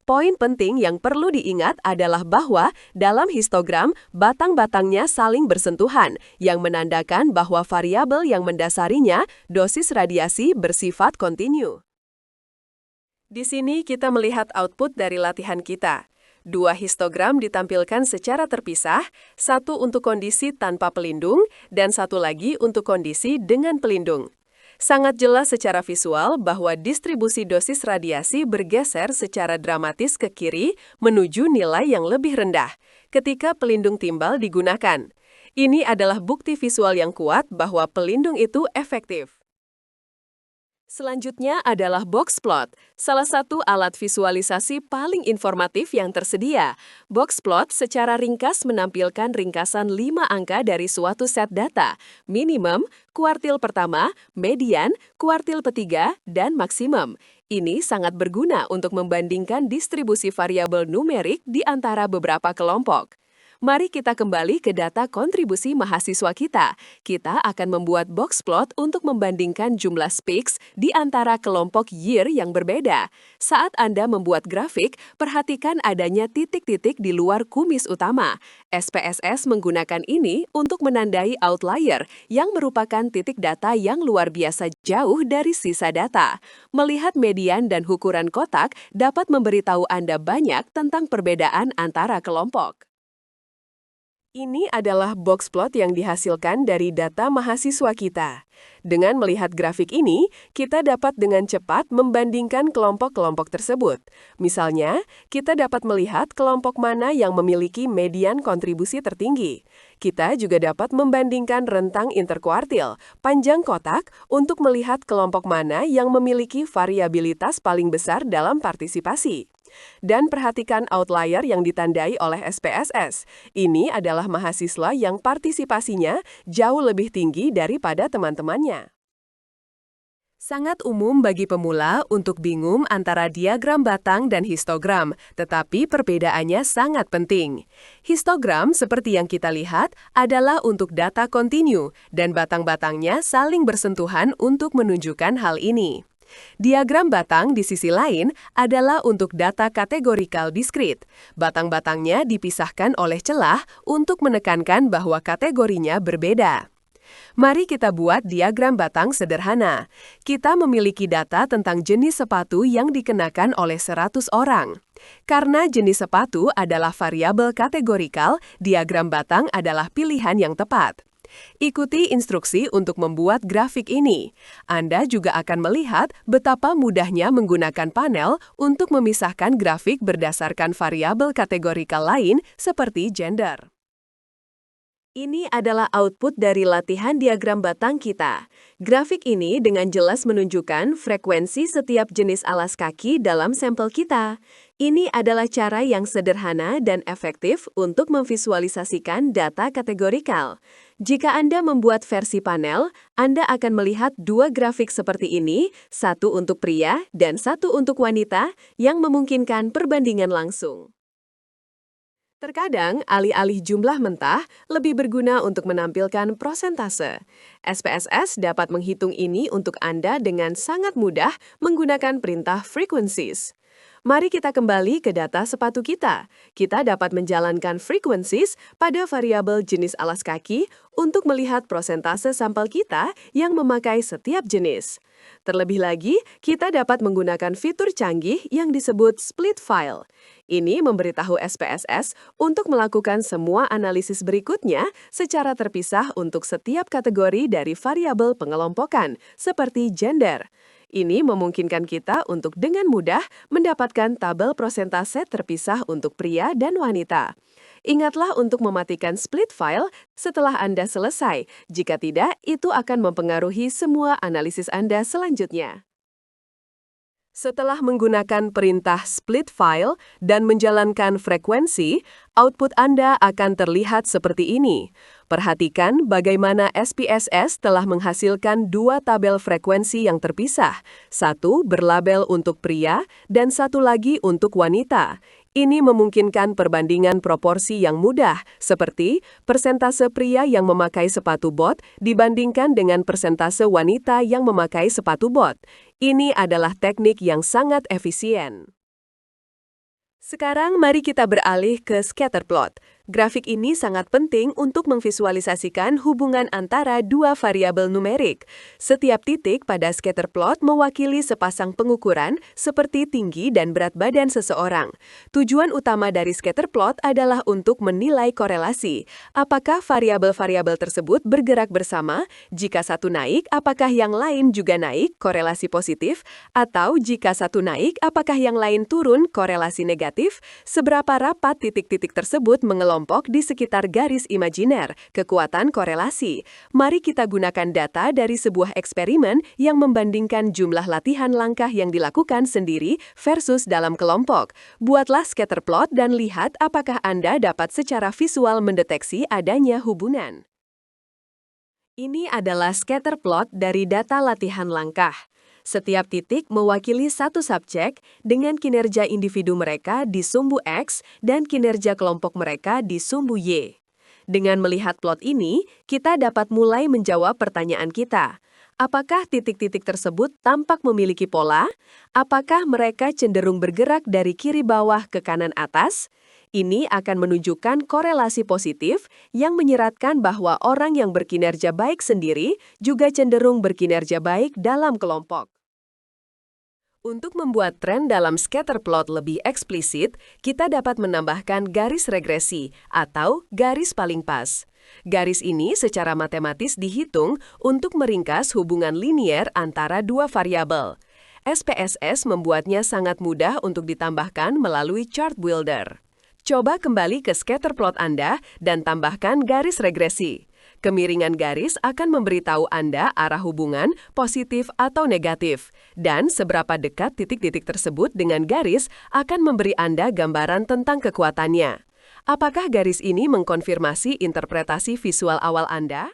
Poin penting yang perlu diingat adalah bahwa dalam histogram, batang-batangnya saling bersentuhan, yang menandakan bahwa variabel yang mendasarinya, dosis radiasi, bersifat kontinu. Di sini kita melihat output dari latihan kita. Dua histogram ditampilkan secara terpisah, satu untuk kondisi tanpa pelindung, dan satu lagi untuk kondisi dengan pelindung. Sangat jelas secara visual bahwa distribusi dosis radiasi bergeser secara dramatis ke kiri menuju nilai yang lebih rendah ketika pelindung timbal digunakan. Ini adalah bukti visual yang kuat bahwa pelindung itu efektif. Selanjutnya adalah box plot, salah satu alat visualisasi paling informatif yang tersedia. Box plot secara ringkas menampilkan ringkasan 5 angka dari suatu set data, minimum, kuartil pertama, median, kuartil ketiga, dan maksimum. Ini sangat berguna untuk membandingkan distribusi variabel numerik di antara beberapa kelompok. Mari kita kembali ke data kontribusi mahasiswa kita. Kita akan membuat box plot untuk membandingkan jumlah speaks di antara kelompok year yang berbeda. Saat Anda membuat grafik, perhatikan adanya titik-titik di luar kumis utama. SPSS menggunakan ini untuk menandai outlier yang merupakan titik data yang luar biasa jauh dari sisa data. Melihat median dan ukuran kotak dapat memberitahu Anda banyak tentang perbedaan antara kelompok. Ini adalah box plot yang dihasilkan dari data mahasiswa kita. Dengan melihat grafik ini, kita dapat dengan cepat membandingkan kelompok-kelompok tersebut. Misalnya, kita dapat melihat kelompok mana yang memiliki median kontribusi tertinggi. Kita juga dapat membandingkan rentang interkuartil, panjang kotak, untuk melihat kelompok mana yang memiliki variabilitas paling besar dalam partisipasi. Dan perhatikan outlier yang ditandai oleh SPSS. Ini adalah mahasiswa yang partisipasinya jauh lebih tinggi daripada teman-temannya. Sangat umum bagi pemula untuk bingung antara diagram batang dan histogram, tetapi perbedaannya sangat penting. Histogram, seperti yang kita lihat, adalah untuk data kontinu, dan batang-batangnya saling bersentuhan untuk menunjukkan hal ini. Diagram batang di sisi lain adalah untuk data kategorikal diskrit. Batang-batangnya dipisahkan oleh celah untuk menekankan bahwa kategorinya berbeda. Mari kita buat diagram batang sederhana. Kita memiliki data tentang jenis sepatu yang dikenakan oleh 100 orang. Karena jenis sepatu adalah variabel kategorikal, diagram batang adalah pilihan yang tepat. Ikuti instruksi untuk membuat grafik ini. Anda juga akan melihat betapa mudahnya menggunakan panel untuk memisahkan grafik berdasarkan variabel kategorikal lain seperti gender. Ini adalah output dari latihan diagram batang kita. Grafik ini dengan jelas menunjukkan frekuensi setiap jenis alas kaki dalam sampel kita. Ini adalah cara yang sederhana dan efektif untuk memvisualisasikan data kategorikal. Jika Anda membuat versi panel, Anda akan melihat dua grafik seperti ini, satu untuk pria dan satu untuk wanita, yang memungkinkan perbandingan langsung. Terkadang, alih-alih jumlah mentah, lebih berguna untuk menampilkan prosentase. SPSS dapat menghitung ini untuk Anda dengan sangat mudah menggunakan perintah frequencies. Mari kita kembali ke data sepatu kita. Kita dapat menjalankan frequencies pada variabel jenis alas kaki untuk melihat prosentase sampel kita yang memakai setiap jenis. Terlebih lagi, kita dapat menggunakan fitur canggih yang disebut split file. Ini memberitahu SPSS untuk melakukan semua analisis berikutnya secara terpisah untuk setiap kategori dari variabel pengelompokan, seperti gender. Ini memungkinkan kita untuk dengan mudah mendapatkan tabel prosentase terpisah untuk pria dan wanita. Ingatlah untuk mematikan split file setelah Anda selesai. Jika tidak, itu akan mempengaruhi semua analisis Anda selanjutnya. Setelah menggunakan perintah split file dan menjalankan frekuensi, output Anda akan terlihat seperti ini. Perhatikan bagaimana SPSS telah menghasilkan dua tabel frekuensi yang terpisah, satu berlabel untuk pria dan satu lagi untuk wanita. Ini memungkinkan perbandingan proporsi yang mudah, seperti persentase pria yang memakai sepatu bot dibandingkan dengan persentase wanita yang memakai sepatu bot. Ini adalah teknik yang sangat efisien. Sekarang mari kita beralih ke scatter plot. Grafik ini sangat penting untuk memvisualisasikan hubungan antara dua variabel numerik. Setiap titik pada scatter plot mewakili sepasang pengukuran seperti tinggi dan berat badan seseorang. Tujuan utama dari scatter plot adalah untuk menilai korelasi. Apakah variabel-variabel tersebut bergerak bersama? Jika satu naik, apakah yang lain juga naik, korelasi positif? Atau jika satu naik, apakah yang lain turun, korelasi negatif? Seberapa rapat titik-titik tersebut mengelompok di sekitar garis imajiner, kekuatan korelasi. Mari kita gunakan data dari sebuah eksperimen yang membandingkan jumlah latihan langkah yang dilakukan sendiri versus dalam kelompok. Buatlah scatter plot dan lihat apakah Anda dapat secara visual mendeteksi adanya hubungan. Ini adalah scatter plot dari data latihan langkah. Setiap titik mewakili satu subjek dengan kinerja individu mereka di sumbu X dan kinerja kelompok mereka di sumbu Y. Dengan melihat plot ini, kita dapat mulai menjawab pertanyaan kita. Apakah titik-titik tersebut tampak memiliki pola? Apakah mereka cenderung bergerak dari kiri bawah ke kanan atas? Ini akan menunjukkan korelasi positif yang menyeratkan bahwa orang yang berkinerja baik sendiri juga cenderung berkinerja baik dalam kelompok. Untuk membuat tren dalam scatter plot lebih eksplisit, kita dapat menambahkan garis regresi atau garis paling pas. Garis ini secara matematis dihitung untuk meringkas hubungan linier antara dua variabel. SPSS membuatnya sangat mudah untuk ditambahkan melalui chart builder. Coba kembali ke scatter plot Anda dan tambahkan garis regresi. Kemiringan garis akan memberitahu Anda arah hubungan positif atau negatif, dan seberapa dekat titik-titik tersebut dengan garis akan memberi Anda gambaran tentang kekuatannya. Apakah garis ini mengkonfirmasi interpretasi visual awal Anda?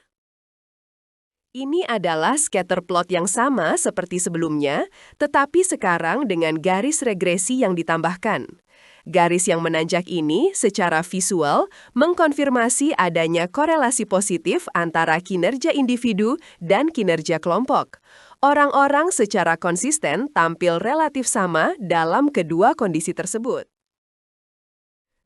Ini adalah scatter plot yang sama seperti sebelumnya, tetapi sekarang dengan garis regresi yang ditambahkan. Garis yang menanjak ini secara visual mengkonfirmasi adanya korelasi positif antara kinerja individu dan kinerja kelompok. Orang-orang secara konsisten tampil relatif sama dalam kedua kondisi tersebut.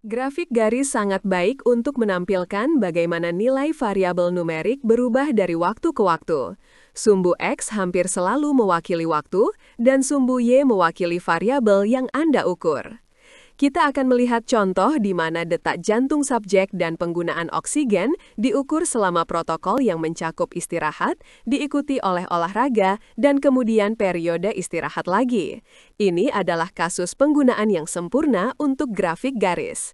Grafik garis sangat baik untuk menampilkan bagaimana nilai variabel numerik berubah dari waktu ke waktu. Sumbu X hampir selalu mewakili waktu, dan sumbu Y mewakili variabel yang Anda ukur. Kita akan melihat contoh di mana detak jantung subjek dan penggunaan oksigen diukur selama protokol yang mencakup istirahat, diikuti oleh olahraga, dan kemudian periode istirahat lagi. Ini adalah kasus penggunaan yang sempurna untuk grafik garis.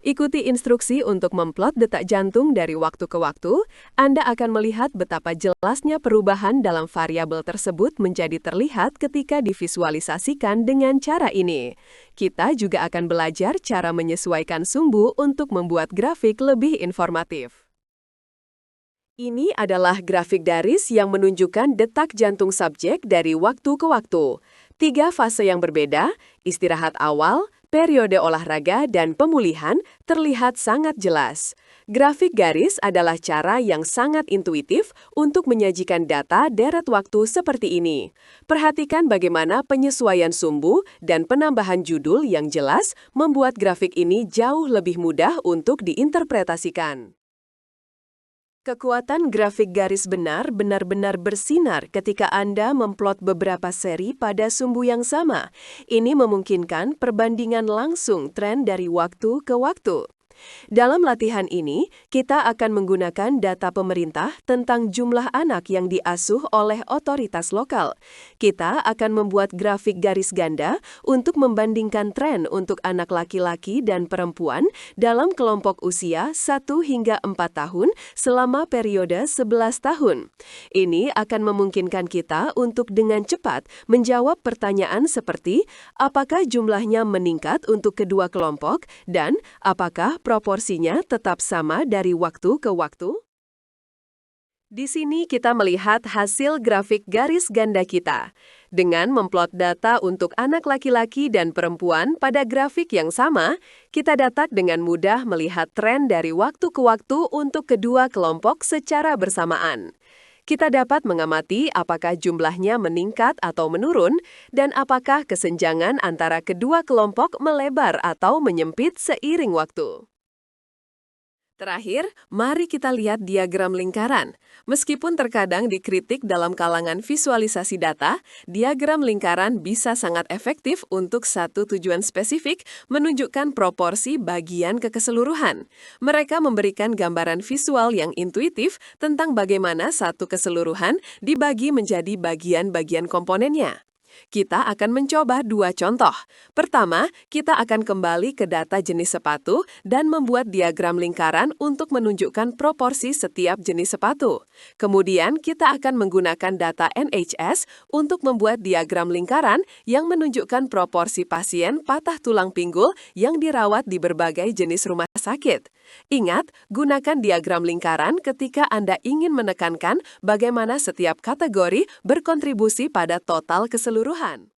Ikuti instruksi untuk memplot detak jantung dari waktu ke waktu. Anda akan melihat betapa jelasnya perubahan dalam variabel tersebut menjadi terlihat ketika divisualisasikan dengan cara ini. Kita juga akan belajar cara menyesuaikan sumbu untuk membuat grafik lebih informatif. Ini adalah grafik garis yang menunjukkan detak jantung subjek dari waktu ke waktu. 3 fase yang berbeda, istirahat awal, Periode olahraga dan pemulihan terlihat sangat jelas. Grafik garis adalah cara yang sangat intuitif untuk menyajikan data deret waktu seperti ini. Perhatikan bagaimana penyesuaian sumbu dan penambahan judul yang jelas membuat grafik ini jauh lebih mudah untuk diinterpretasikan. Kekuatan grafik garis benar-benar bersinar ketika Anda memplot beberapa seri pada sumbu yang sama. Ini memungkinkan perbandingan langsung tren dari waktu ke waktu. Dalam latihan ini, kita akan menggunakan data pemerintah tentang jumlah anak yang diasuh oleh otoritas lokal. Kita akan membuat grafik garis ganda untuk membandingkan tren untuk anak laki-laki dan perempuan dalam kelompok usia 1 hingga 4 tahun selama periode 11 tahun. Ini akan memungkinkan kita untuk dengan cepat menjawab pertanyaan seperti apakah jumlahnya meningkat untuk kedua kelompok dan apakah proporsinya tetap sama dari waktu ke waktu? Di sini kita melihat hasil grafik garis ganda kita. Dengan memplot data untuk anak laki-laki dan perempuan pada grafik yang sama, kita dapat dengan mudah melihat tren dari waktu ke waktu untuk kedua kelompok secara bersamaan. Kita dapat mengamati apakah jumlahnya meningkat atau menurun, dan apakah kesenjangan antara kedua kelompok melebar atau menyempit seiring waktu. Terakhir, mari kita lihat diagram lingkaran. Meskipun terkadang dikritik dalam kalangan visualisasi data, diagram lingkaran bisa sangat efektif untuk satu tujuan spesifik, menunjukkan proporsi bagian ke keseluruhan. Mereka memberikan gambaran visual yang intuitif tentang bagaimana satu keseluruhan dibagi menjadi bagian-bagian komponennya. Kita akan mencoba dua contoh. Pertama, kita akan kembali ke data jenis sepatu dan membuat diagram lingkaran untuk menunjukkan proporsi setiap jenis sepatu. Kemudian, kita akan menggunakan data NHS untuk membuat diagram lingkaran yang menunjukkan proporsi pasien patah tulang pinggul yang dirawat di berbagai jenis rumah sakit. Ingat, gunakan diagram lingkaran ketika Anda ingin menekankan bagaimana setiap kategori berkontribusi pada total keseluruhan.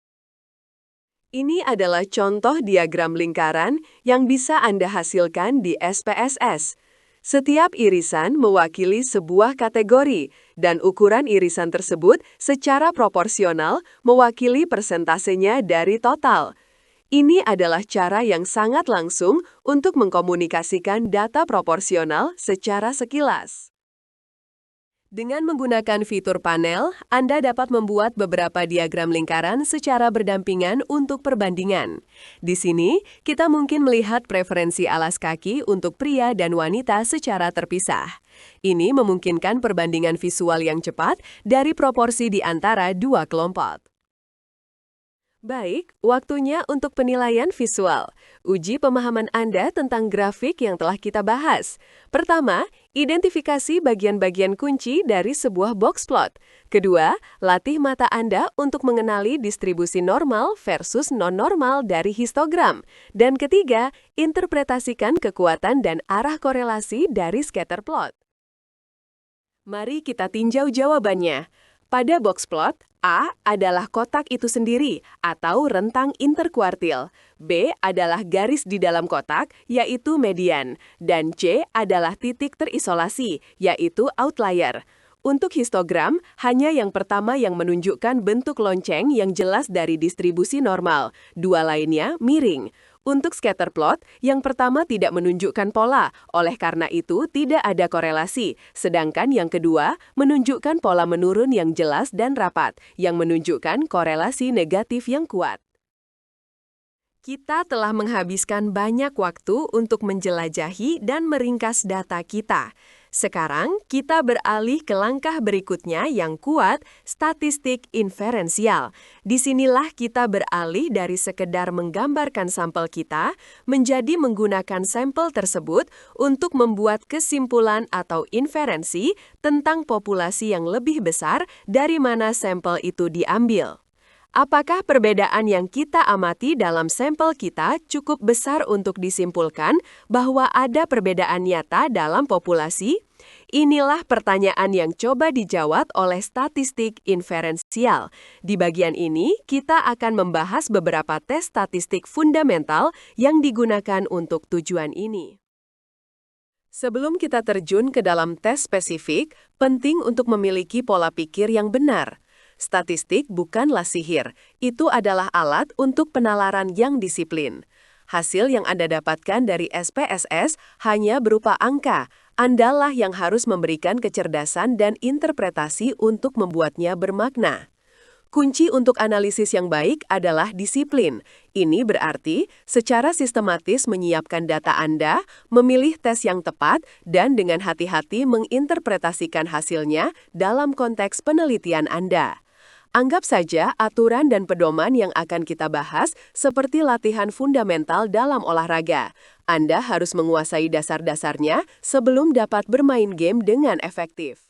Ini adalah contoh diagram lingkaran yang bisa Anda hasilkan di SPSS. Setiap irisan mewakili sebuah kategori, dan ukuran irisan tersebut secara proporsional mewakili persentasenya dari total. Ini adalah cara yang sangat langsung untuk mengkomunikasikan data proporsional secara sekilas. Dengan menggunakan fitur panel, Anda dapat membuat beberapa diagram lingkaran secara berdampingan untuk perbandingan. Di sini, kita mungkin melihat preferensi alas kaki untuk pria dan wanita secara terpisah. Ini memungkinkan perbandingan visual yang cepat dari proporsi di antara dua kelompok. Baik, waktunya untuk penilaian visual. Uji pemahaman Anda tentang grafik yang telah kita bahas. Pertama, identifikasi bagian-bagian kunci dari sebuah box plot. Kedua, latih mata Anda untuk mengenali distribusi normal versus non-normal dari histogram. Dan ketiga, interpretasikan kekuatan dan arah korelasi dari scatter plot. Mari kita tinjau jawabannya. Pada box plot, A adalah kotak itu sendiri atau rentang interkuartil, B adalah garis di dalam kotak, yaitu median, dan C adalah titik terisolasi, yaitu outlier. Untuk histogram, hanya yang pertama yang menunjukkan bentuk lonceng yang jelas dari distribusi normal, dua lainnya miring. Untuk scatter plot, yang pertama tidak menunjukkan pola, oleh karena itu tidak ada korelasi, sedangkan yang kedua menunjukkan pola menurun yang jelas dan rapat, yang menunjukkan korelasi negatif yang kuat. Kita telah menghabiskan banyak waktu untuk menjelajahi dan meringkas data kita. Sekarang, kita beralih ke langkah berikutnya yang kuat, statistik inferensial. Disinilah kita beralih dari sekedar menggambarkan sampel kita, menjadi menggunakan sampel tersebut untuk membuat kesimpulan atau inferensi tentang populasi yang lebih besar dari mana sampel itu diambil. Apakah perbedaan yang kita amati dalam sampel kita cukup besar untuk disimpulkan bahwa ada perbedaan nyata dalam populasi? Inilah pertanyaan yang coba dijawab oleh statistik inferensial. Di bagian ini, kita akan membahas beberapa tes statistik fundamental yang digunakan untuk tujuan ini. Sebelum kita terjun ke dalam tes spesifik, penting untuk memiliki pola pikir yang benar. Statistik bukanlah sihir, itu adalah alat untuk penalaran yang disiplin. Hasil yang Anda dapatkan dari SPSS hanya berupa angka. Andalah yang harus memberikan kecerdasan dan interpretasi untuk membuatnya bermakna. Kunci untuk analisis yang baik adalah disiplin. Ini berarti secara sistematis menyiapkan data Anda, memilih tes yang tepat, dan dengan hati-hati menginterpretasikan hasilnya dalam konteks penelitian Anda. Anggap saja aturan dan pedoman yang akan kita bahas seperti latihan fundamental dalam olahraga. Anda harus menguasai dasar-dasarnya sebelum dapat bermain game dengan efektif.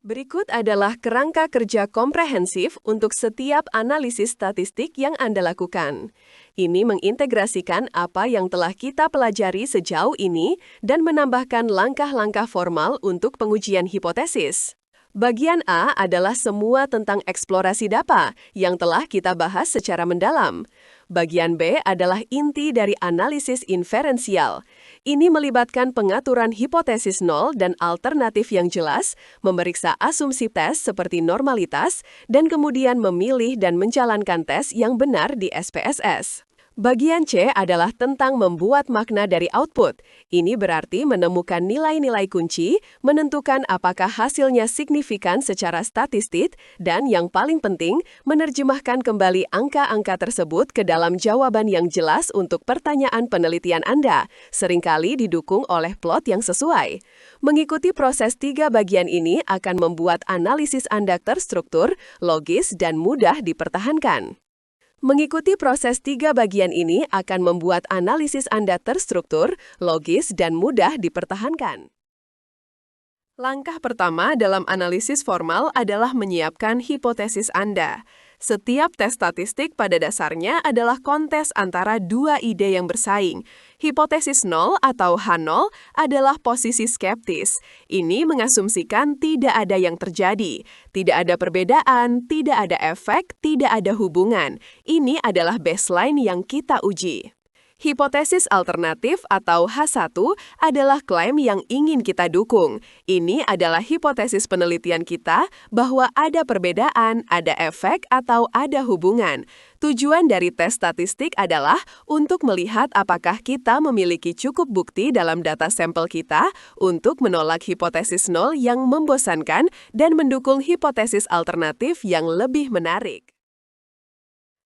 Berikut adalah kerangka kerja komprehensif untuk setiap analisis statistik yang Anda lakukan. Ini mengintegrasikan apa yang telah kita pelajari sejauh ini dan menambahkan langkah-langkah formal untuk pengujian hipotesis. Bagian A adalah semua tentang eksplorasi data yang telah kita bahas secara mendalam. Bagian B adalah inti dari analisis inferensial. Ini melibatkan pengaturan hipotesis nol dan alternatif yang jelas, memeriksa asumsi tes seperti normalitas, dan kemudian memilih dan menjalankan tes yang benar di SPSS. Bagian C adalah tentang membuat makna dari output. Ini berarti menemukan nilai-nilai kunci, menentukan apakah hasilnya signifikan secara statistik, dan yang paling penting, menerjemahkan kembali angka-angka tersebut ke dalam jawaban yang jelas untuk pertanyaan penelitian Anda, seringkali didukung oleh plot yang sesuai. Mengikuti proses 3 bagian ini akan membuat analisis Anda terstruktur, logis, dan mudah dipertahankan. Mengikuti proses 3 bagian ini akan membuat analisis Anda terstruktur, logis, dan mudah dipertahankan. Langkah pertama dalam analisis formal adalah menyiapkan hipotesis Anda. Setiap tes statistik pada dasarnya adalah kontes antara 2 ide yang bersaing. Hipotesis nol atau H0 adalah posisi skeptis. Ini mengasumsikan tidak ada yang terjadi. Tidak ada perbedaan, tidak ada efek, tidak ada hubungan. Ini adalah baseline yang kita uji. Hipotesis alternatif atau H1 adalah klaim yang ingin kita dukung. Ini adalah hipotesis penelitian kita bahwa ada perbedaan, ada efek, atau ada hubungan. Tujuan dari tes statistik adalah untuk melihat apakah kita memiliki cukup bukti dalam data sampel kita untuk menolak hipotesis nol yang membosankan dan mendukung hipotesis alternatif yang lebih menarik.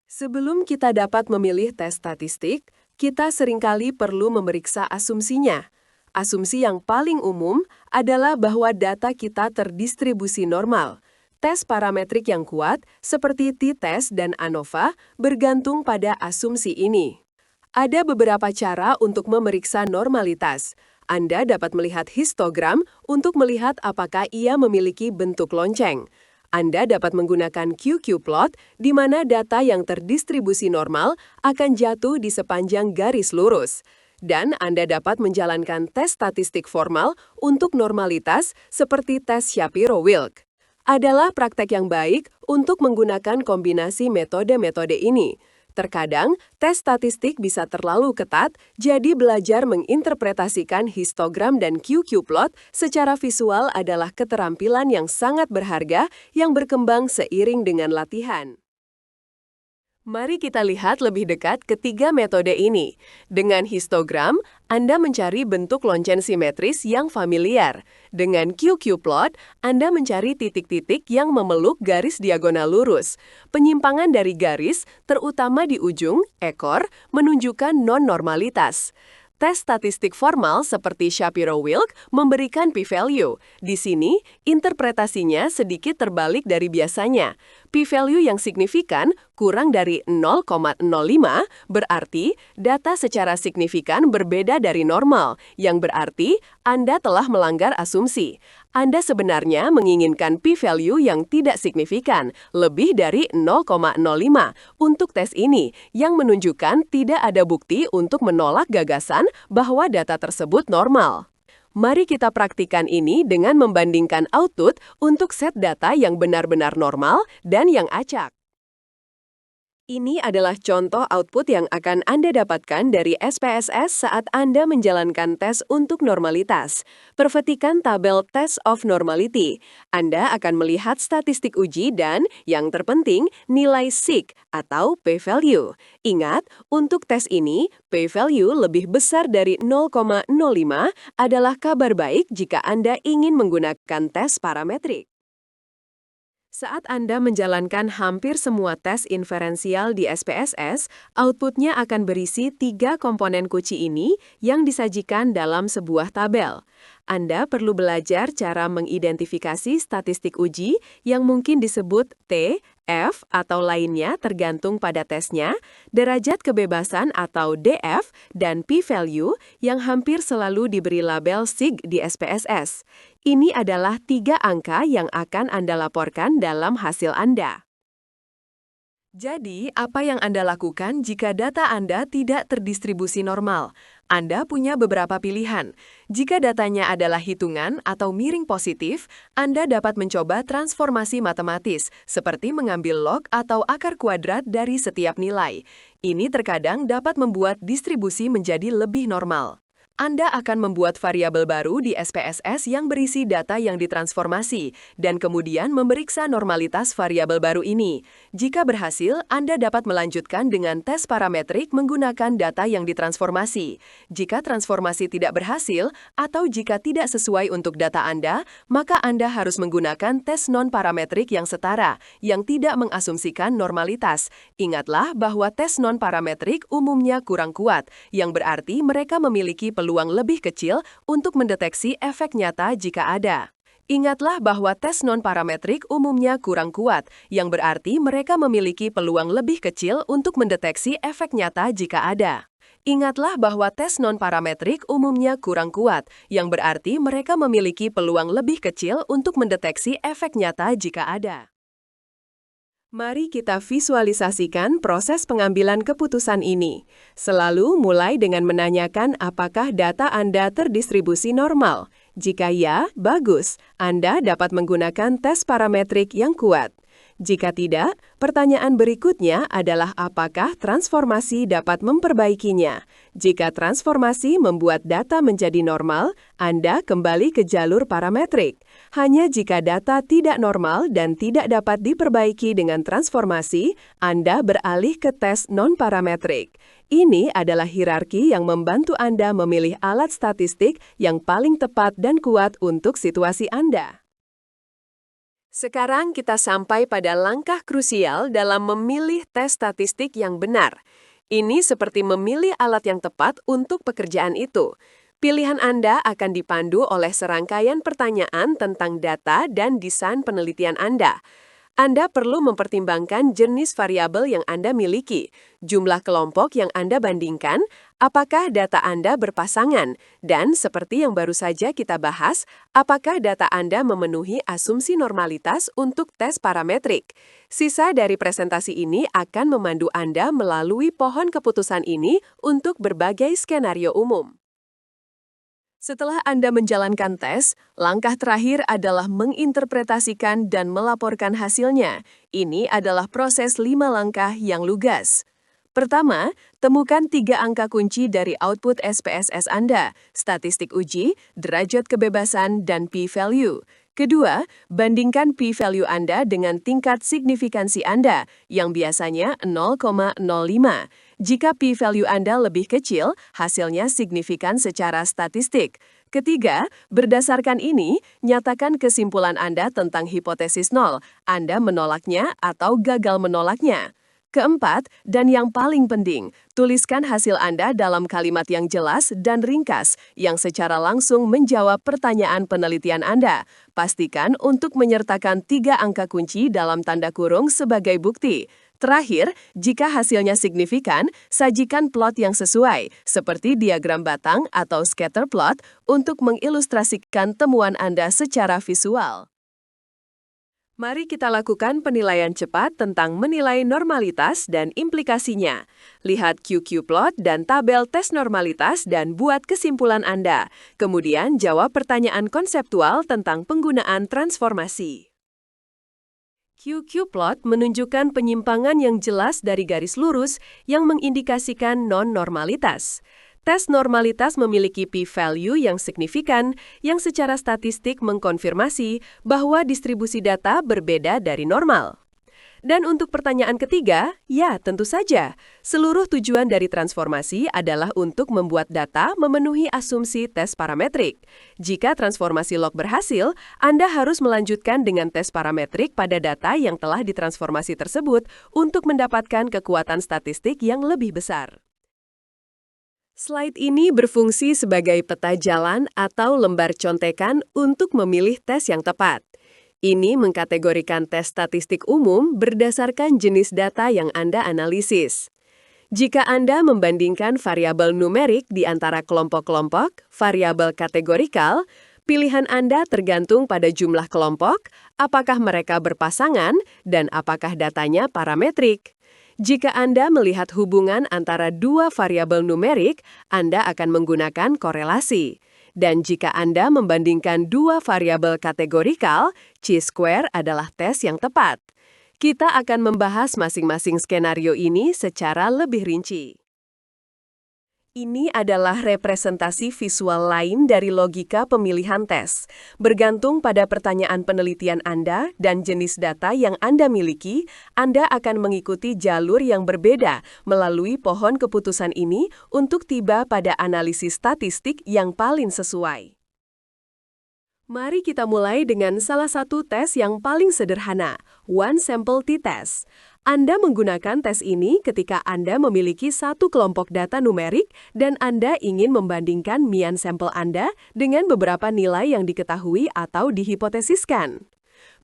Sebelum kita dapat memilih tes statistik, kita seringkali perlu memeriksa asumsinya. Asumsi yang paling umum adalah bahwa data kita terdistribusi normal. Tes parametrik yang kuat, seperti t-test dan ANOVA, bergantung pada asumsi ini. Ada beberapa cara untuk memeriksa normalitas. Anda dapat melihat histogram untuk melihat apakah ia memiliki bentuk lonceng. Anda dapat menggunakan QQ-plot, di mana data yang terdistribusi normal akan jatuh di sepanjang garis lurus. Dan Anda dapat menjalankan tes statistik formal untuk normalitas seperti tes Shapiro-Wilk. Adalah praktek yang baik untuk menggunakan kombinasi metode-metode ini. Terkadang, tes statistik bisa terlalu ketat, jadi belajar menginterpretasikan histogram dan QQ-plot secara visual adalah keterampilan yang sangat berharga yang berkembang seiring dengan latihan. Mari kita lihat lebih dekat ketiga metode ini. Dengan histogram, Anda mencari bentuk lonceng simetris yang familiar. Dengan QQ-plot, Anda mencari titik-titik yang memeluk garis diagonal lurus. Penyimpangan dari garis, terutama di ujung, ekor, menunjukkan non-normalitas. Tes statistik formal seperti Shapiro-Wilk memberikan p-value. Di sini, interpretasinya sedikit terbalik dari biasanya. P-value yang signifikan kurang dari 0,05 berarti data secara signifikan berbeda dari normal, yang berarti Anda telah melanggar asumsi. Anda sebenarnya menginginkan p-value yang tidak signifikan, lebih dari 0,05 untuk tes ini, yang menunjukkan tidak ada bukti untuk menolak gagasan bahwa data tersebut normal. Mari kita praktikkan ini dengan membandingkan output untuk set data yang benar-benar normal dan yang acak. Ini adalah contoh output yang akan Anda dapatkan dari SPSS saat Anda menjalankan tes untuk normalitas. Perhatikan tabel Test of Normality. Anda akan melihat statistik uji dan, yang terpenting, nilai sig atau p-value. Ingat, untuk tes ini, p-value lebih besar dari 0,05 adalah kabar baik jika Anda ingin menggunakan tes parametrik. Saat Anda menjalankan hampir semua tes inferensial di SPSS, outputnya akan berisi 3 komponen kunci ini yang disajikan dalam sebuah tabel. Anda perlu belajar cara mengidentifikasi statistik uji yang mungkin disebut T, F, atau lainnya tergantung pada tesnya, derajat kebebasan atau DF, dan p-value yang hampir selalu diberi label sig di SPSS. Ini adalah 3 angka yang akan Anda laporkan dalam hasil Anda. Jadi, apa yang Anda lakukan jika data Anda tidak terdistribusi normal? Anda punya beberapa pilihan. Jika datanya adalah hitungan atau miring positif, Anda dapat mencoba transformasi matematis, seperti mengambil log atau akar kuadrat dari setiap nilai. Ini terkadang dapat membuat distribusi menjadi lebih normal. Anda akan membuat variabel baru di SPSS yang berisi data yang ditransformasi, dan kemudian memeriksa normalitas variabel baru ini. Jika berhasil, Anda dapat melanjutkan dengan tes parametrik menggunakan data yang ditransformasi. Jika transformasi tidak berhasil, atau jika tidak sesuai untuk data Anda, maka Anda harus menggunakan tes non-parametrik yang setara, yang tidak mengasumsikan normalitas. Ingatlah bahwa tes non-parametrik umumnya kurang kuat, yang berarti mereka memiliki peluang lebih kecil untuk mendeteksi efek nyata jika ada. Ingatlah bahwa tes non-parametrik umumnya kurang kuat, yang berarti mereka memiliki peluang lebih kecil untuk mendeteksi efek nyata jika ada. Ingatlah bahwa tes non-parametrik umumnya kurang kuat, yang berarti mereka memiliki peluang lebih kecil untuk mendeteksi efek nyata jika ada. Mari kita visualisasikan proses pengambilan keputusan ini. Selalu mulai dengan menanyakan apakah data Anda terdistribusi normal. Jika ya, bagus, Anda dapat menggunakan tes parametrik yang kuat. Jika tidak, pertanyaan berikutnya adalah apakah transformasi dapat memperbaikinya. Jika transformasi membuat data menjadi normal, Anda kembali ke jalur parametrik. Hanya jika data tidak normal dan tidak dapat diperbaiki dengan transformasi, Anda beralih ke tes non-parametrik. Ini adalah hierarki yang membantu Anda memilih alat statistik yang paling tepat dan kuat untuk situasi Anda. Sekarang kita sampai pada langkah krusial dalam memilih tes statistik yang benar. Ini seperti memilih alat yang tepat untuk pekerjaan itu. Pilihan Anda akan dipandu oleh serangkaian pertanyaan tentang data dan desain penelitian Anda. Anda perlu mempertimbangkan jenis variabel yang Anda miliki, jumlah kelompok yang Anda bandingkan, apakah data Anda berpasangan, dan seperti yang baru saja kita bahas, apakah data Anda memenuhi asumsi normalitas untuk tes parametrik. Sisa dari presentasi ini akan memandu Anda melalui pohon keputusan ini untuk berbagai skenario umum. Setelah Anda menjalankan tes, langkah terakhir adalah menginterpretasikan dan melaporkan hasilnya. Ini adalah proses 5 langkah yang lugas. Pertama, temukan 3 angka kunci dari output SPSS Anda, statistik uji, derajat kebebasan, dan p-value. Kedua, bandingkan p-value Anda dengan tingkat signifikansi Anda, yang biasanya 0,05. Jika p-value Anda lebih kecil, hasilnya signifikan secara statistik. Ketiga, berdasarkan ini, nyatakan kesimpulan Anda tentang hipotesis nol. Anda menolaknya atau gagal menolaknya. Keempat, dan yang paling penting, tuliskan hasil Anda dalam kalimat yang jelas dan ringkas, yang secara langsung menjawab pertanyaan penelitian Anda. Pastikan untuk menyertakan 3 angka kunci dalam tanda kurung sebagai bukti. Terakhir, jika hasilnya signifikan, sajikan plot yang sesuai, seperti diagram batang atau scatter plot, untuk mengilustrasikan temuan Anda secara visual. Mari kita lakukan penilaian cepat tentang menilai normalitas dan implikasinya. Lihat QQ-plot dan tabel tes normalitas dan buat kesimpulan Anda. Kemudian jawab pertanyaan konseptual tentang penggunaan transformasi. QQ-plot menunjukkan penyimpangan yang jelas dari garis lurus yang mengindikasikan non-normalitas. Tes normalitas memiliki p-value yang signifikan yang secara statistik mengkonfirmasi bahwa distribusi data berbeda dari normal. Dan untuk pertanyaan ketiga, ya tentu saja, seluruh tujuan dari transformasi adalah untuk membuat data memenuhi asumsi tes parametrik. Jika transformasi log berhasil, Anda harus melanjutkan dengan tes parametrik pada data yang telah ditransformasi tersebut untuk mendapatkan kekuatan statistik yang lebih besar. Slide ini berfungsi sebagai peta jalan atau lembar contekan untuk memilih tes yang tepat. Ini mengkategorikan tes statistik umum berdasarkan jenis data yang Anda analisis. Jika Anda membandingkan variabel numerik di antara kelompok-kelompok, variabel kategorikal, pilihan Anda tergantung pada jumlah kelompok, apakah mereka berpasangan, dan apakah datanya parametrik. Jika Anda melihat hubungan antara dua variabel numerik, Anda akan menggunakan korelasi. Dan jika Anda membandingkan dua variabel kategorikal, chi-square adalah tes yang tepat. Kita akan membahas masing-masing skenario ini secara lebih rinci. Ini adalah representasi visual lain dari logika pemilihan tes. Bergantung pada pertanyaan penelitian Anda dan jenis data yang Anda miliki, Anda akan mengikuti jalur yang berbeda melalui pohon keputusan ini untuk tiba pada analisis statistik yang paling sesuai. Mari kita mulai dengan salah satu tes yang paling sederhana, one sample t-test. Anda menggunakan tes ini ketika Anda memiliki satu kelompok data numerik dan Anda ingin membandingkan mean sampel Anda dengan beberapa nilai yang diketahui atau dihipotesiskan.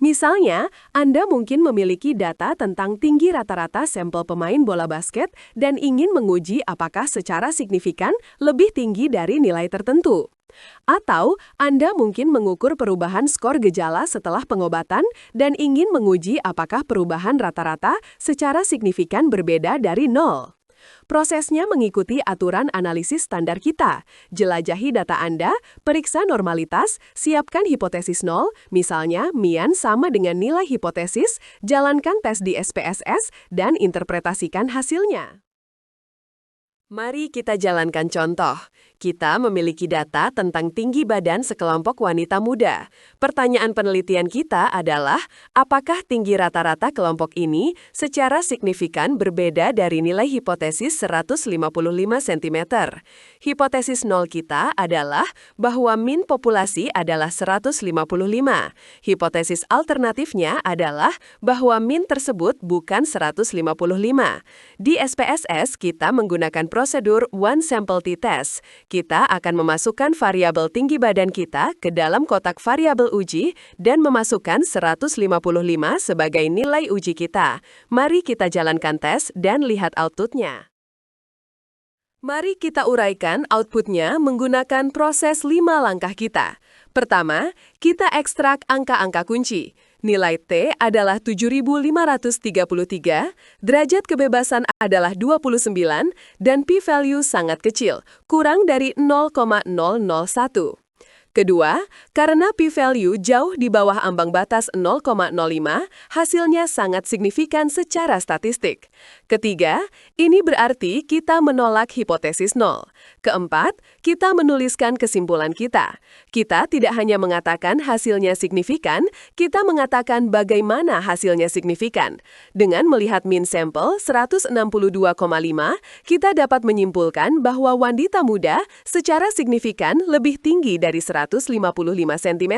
Misalnya, Anda mungkin memiliki data tentang tinggi rata-rata sampel pemain bola basket dan ingin menguji apakah secara signifikan lebih tinggi dari nilai tertentu. Atau, Anda mungkin mengukur perubahan skor gejala setelah pengobatan dan ingin menguji apakah perubahan rata-rata secara signifikan berbeda dari nol. Prosesnya mengikuti aturan analisis standar kita. Jelajahi data Anda, periksa normalitas, siapkan hipotesis nol, misalnya mean sama dengan nilai hipotesis, jalankan tes di SPSS, dan interpretasikan hasilnya. Mari kita jalankan contoh. Kita memiliki data tentang tinggi badan sekelompok wanita muda. Pertanyaan penelitian kita adalah, apakah tinggi rata-rata kelompok ini secara signifikan berbeda dari nilai hipotesis 155 cm? Hipotesis nol kita adalah bahwa min populasi adalah 155. Hipotesis alternatifnya adalah bahwa min tersebut bukan 155. Di SPSS, kita menggunakan prosedur one sample t-test. Kita akan memasukkan variabel tinggi badan kita ke dalam kotak variabel uji dan memasukkan 155 sebagai nilai uji kita. Mari kita jalankan tes dan lihat outputnya. Mari kita uraikan outputnya menggunakan proses 5 langkah kita. Pertama, kita ekstrak angka-angka kunci. Nilai T adalah 7.533, derajat kebebasan adalah 29, dan p-value sangat kecil, kurang dari 0,001. Kedua, karena p-value jauh di bawah ambang batas 0,05, hasilnya sangat signifikan secara statistik. Ketiga, ini berarti kita menolak hipotesis nol. Keempat, kita menuliskan kesimpulan kita. Kita tidak hanya mengatakan hasilnya signifikan, kita mengatakan bagaimana hasilnya signifikan. Dengan melihat mean sample 162,5, kita dapat menyimpulkan bahwa wanita muda secara signifikan lebih tinggi dari 155 cm.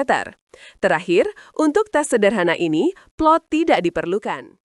Terakhir, untuk tes sederhana ini, plot tidak diperlukan.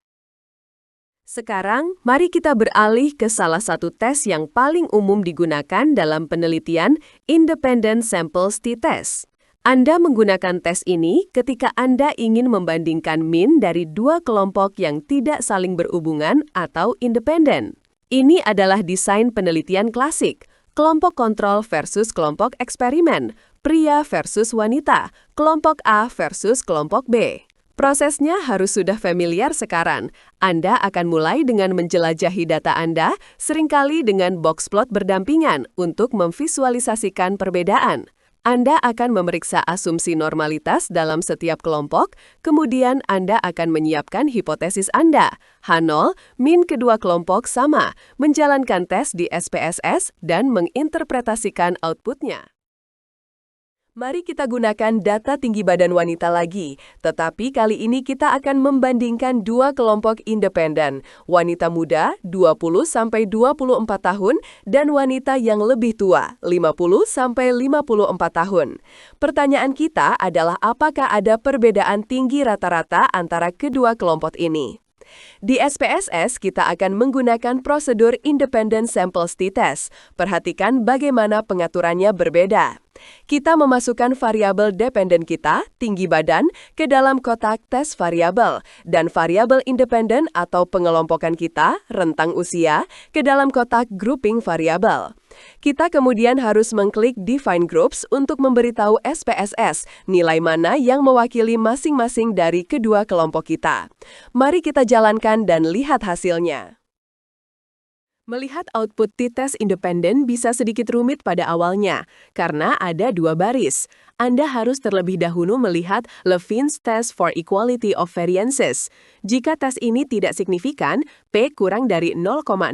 Sekarang, mari kita beralih ke salah satu tes yang paling umum digunakan dalam penelitian Independent Samples t-test. Anda menggunakan tes ini ketika Anda ingin membandingkan min dari dua kelompok yang tidak saling berhubungan atau independen. Ini adalah desain penelitian klasik, kelompok kontrol versus kelompok eksperimen, pria versus wanita, kelompok A versus kelompok B. Prosesnya harus sudah familiar sekarang. Anda akan mulai dengan menjelajahi data Anda, seringkali dengan box plot berdampingan untuk memvisualisasikan perbedaan. Anda akan memeriksa asumsi normalitas dalam setiap kelompok, kemudian Anda akan menyiapkan hipotesis Anda. H0, min kedua kelompok sama, menjalankan tes di SPSS, dan menginterpretasikan outputnya. Mari kita gunakan data tinggi badan wanita lagi, tetapi kali ini kita akan membandingkan dua kelompok independen, wanita muda 20-24 tahun dan wanita yang lebih tua 50-54 tahun. Pertanyaan kita adalah apakah ada perbedaan tinggi rata-rata antara kedua kelompok ini? Di SPSS, kita akan menggunakan prosedur Independent Sample T-Test. Perhatikan bagaimana pengaturannya berbeda. Kita memasukkan variabel dependen kita, tinggi badan, ke dalam kotak tes variabel, dan variabel independen atau pengelompokan kita, rentang usia, ke dalam kotak grouping variabel. Kita kemudian harus mengklik Define Groups untuk memberitahu SPSS nilai mana yang mewakili masing-masing dari kedua kelompok kita. Mari kita jalankan dan lihat hasilnya. Melihat output t-test independen bisa sedikit rumit pada awalnya, karena ada dua baris. Anda harus terlebih dahulu melihat Levene's Test for Equality of Variances. Jika tes ini tidak signifikan, P kurang dari 0,05,